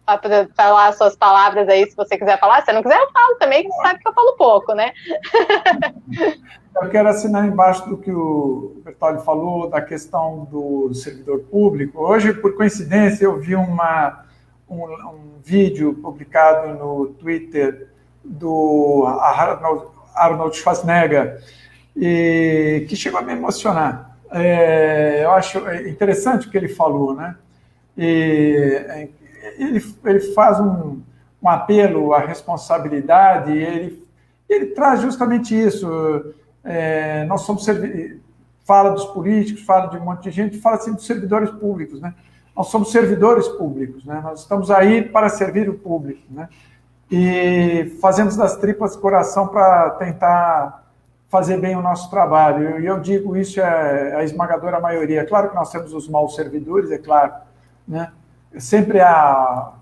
Speaker 1: Para poder falar as suas palavras aí, se você quiser falar. Se não quiser, eu falo também, que você sabe que eu falo pouco, né?
Speaker 2: Eu quero assinar embaixo do que o Bertolli falou, da questão do servidor público. Hoje, por coincidência, eu vi um vídeo publicado no Twitter do Arnold Schwarzenegger, que chegou a me emocionar. Eu acho interessante o que ele falou, né? Ele faz um apelo à responsabilidade, ele traz justamente isso. Nós somos fala dos políticos, fala de um monte de gente, fala assim dos servidores públicos, né? Nós somos servidores públicos, né? Nós estamos aí para servir o público, né? E fazemos das tripas coração para tentar fazer bem o nosso trabalho. E eu digo isso é a esmagadora maioria. Claro que nós temos os maus servidores, é claro, né? Sempre há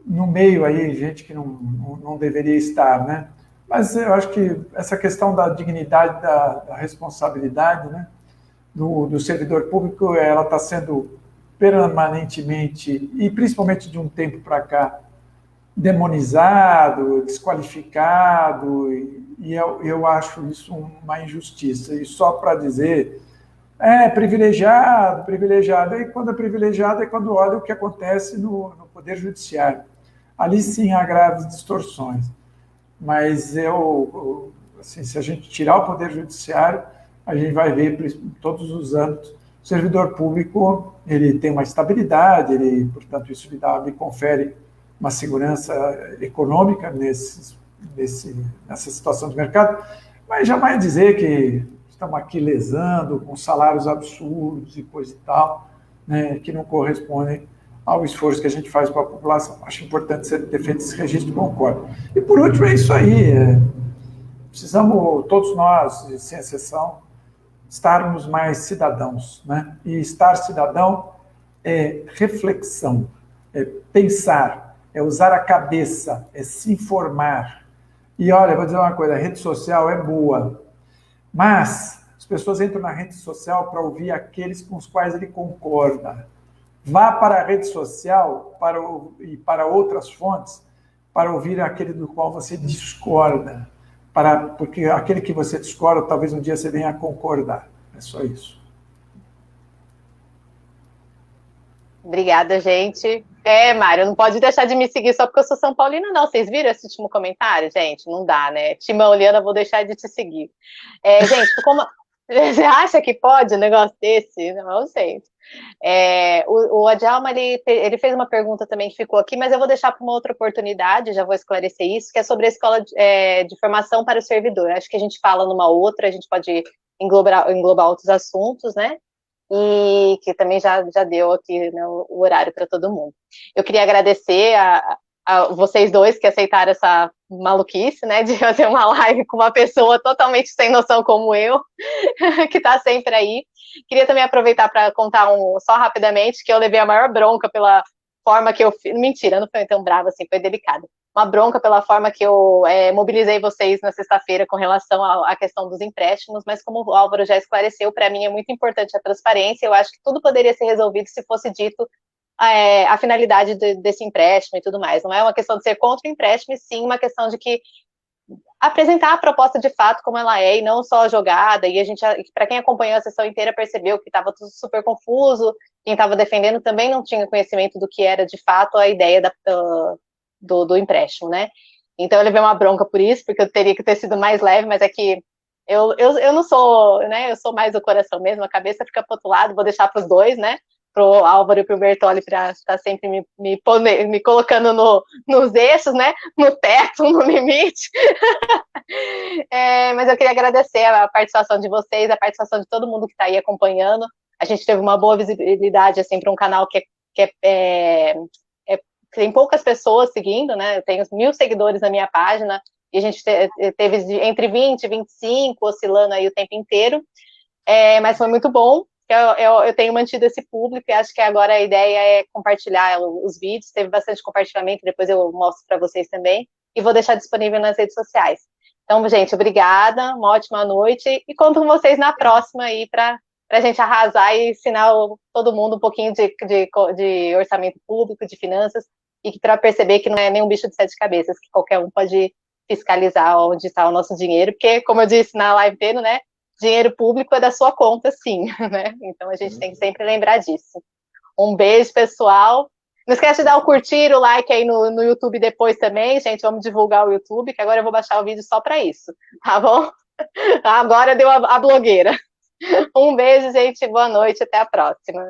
Speaker 2: no meio aí gente que não deveria estar, né? Mas eu acho que essa questão da dignidade, da responsabilidade, né, do servidor público, ela está sendo permanentemente, e principalmente de um tempo para cá, demonizado, desqualificado, e eu acho isso uma injustiça. E só para dizer, privilegiado, e quando é privilegiado é quando olha o que acontece no Poder Judiciário. Ali sim há graves distorções. Mas assim, se a gente tirar o Poder Judiciário, a gente vai ver em todos os âmbitos. O servidor público, ele tem uma estabilidade, portanto, isso lhe confere uma segurança econômica nessa situação de mercado, mas jamais dizer que estamos aqui lesando com salários absurdos e coisa e tal, né, que não correspondem ao esforço que a gente faz para a população. Acho importante ser feito esse registro, concordo. E, por último, é isso aí. Precisamos, todos nós, sem exceção, estarmos mais cidadãos, né? E estar cidadão é reflexão, é pensar, é usar a cabeça, é se informar. E, olha, vou dizer uma coisa, a rede social é boa, mas as pessoas entram na rede social para ouvir aqueles com os quais ele concorda. Vá para a rede social e para outras fontes para ouvir aquele do qual você discorda, porque aquele que você discorda, talvez um dia você venha a concordar. É só isso.
Speaker 1: Obrigada, gente. Mário, não pode deixar de me seguir só porque eu sou São Paulina, não. Vocês viram esse último comentário? Gente, não dá, né? Timão, Liana, vou deixar de te seguir. Gente, como... Você acha que pode um negócio desse? Não sei. O Adjalma, ele fez uma pergunta também que ficou aqui, mas eu vou deixar para uma outra oportunidade, já vou esclarecer isso, que é sobre a escola de formação para o servidor. Acho que a gente fala numa outra, a gente pode englobar outros assuntos, né? E que também já deu aqui, né, o horário para todo mundo. Eu queria agradecer a vocês dois que aceitaram essa maluquice, né, de fazer uma live com uma pessoa totalmente sem noção como eu, que está sempre aí. Queria também aproveitar para contar só rapidamente que eu levei a maior bronca pela forma que eu fiz. Mentira, não foi tão brava assim, foi delicada. Uma bronca pela forma que eu mobilizei vocês na sexta-feira com relação à questão dos empréstimos, mas como o Álvaro já esclareceu, para mim é muito importante a transparência. Eu acho que tudo poderia ser resolvido se fosse dito a finalidade desse empréstimo e tudo mais. Não é uma questão de ser contra o empréstimo, e sim uma questão de que apresentar a proposta de fato como ela é, e não só jogada, e a gente, para quem acompanhou a sessão inteira, percebeu que estava tudo super confuso, quem estava defendendo também não tinha conhecimento do que era, de fato, a ideia do empréstimo, né? Então, eu levei uma bronca por isso, porque eu teria que ter sido mais leve, mas é que eu não sou, né, eu sou mais do coração mesmo, a cabeça fica pro outro lado, vou deixar para os dois, né, pro Álvaro e pro Bertolli, para estar sempre me colocando nos eixos, né, no teto, no limite. Mas eu queria agradecer a participação de vocês, a participação de todo mundo que está aí acompanhando. A gente teve uma boa visibilidade, assim, para um canal que tem poucas pessoas seguindo, né? Eu tenho 1.000 seguidores na minha página, e a gente teve entre 20 e 25, oscilando aí o tempo inteiro, mas foi muito bom. Eu tenho mantido esse público e acho que agora a ideia é compartilhar os vídeos. Teve bastante compartilhamento, depois eu mostro para vocês também, e vou deixar disponível nas redes sociais. Então, gente, obrigada, uma ótima noite, e conto com vocês na próxima aí para a gente arrasar e ensinar todo mundo um pouquinho de orçamento público, de finanças, e para perceber que não é nenhum bicho de 7 cabeças, que qualquer um pode fiscalizar onde está o nosso dinheiro, porque, como eu disse na live dele, né, dinheiro público é da sua conta, sim, né? Então a gente tem que sempre lembrar disso. Um beijo, pessoal. Não esquece de dar o curtir, o like aí no YouTube depois também, gente. Vamos divulgar o YouTube, que agora eu vou baixar o vídeo só para isso, tá bom? Agora deu a blogueira. Um beijo, gente. Boa noite. Até a próxima.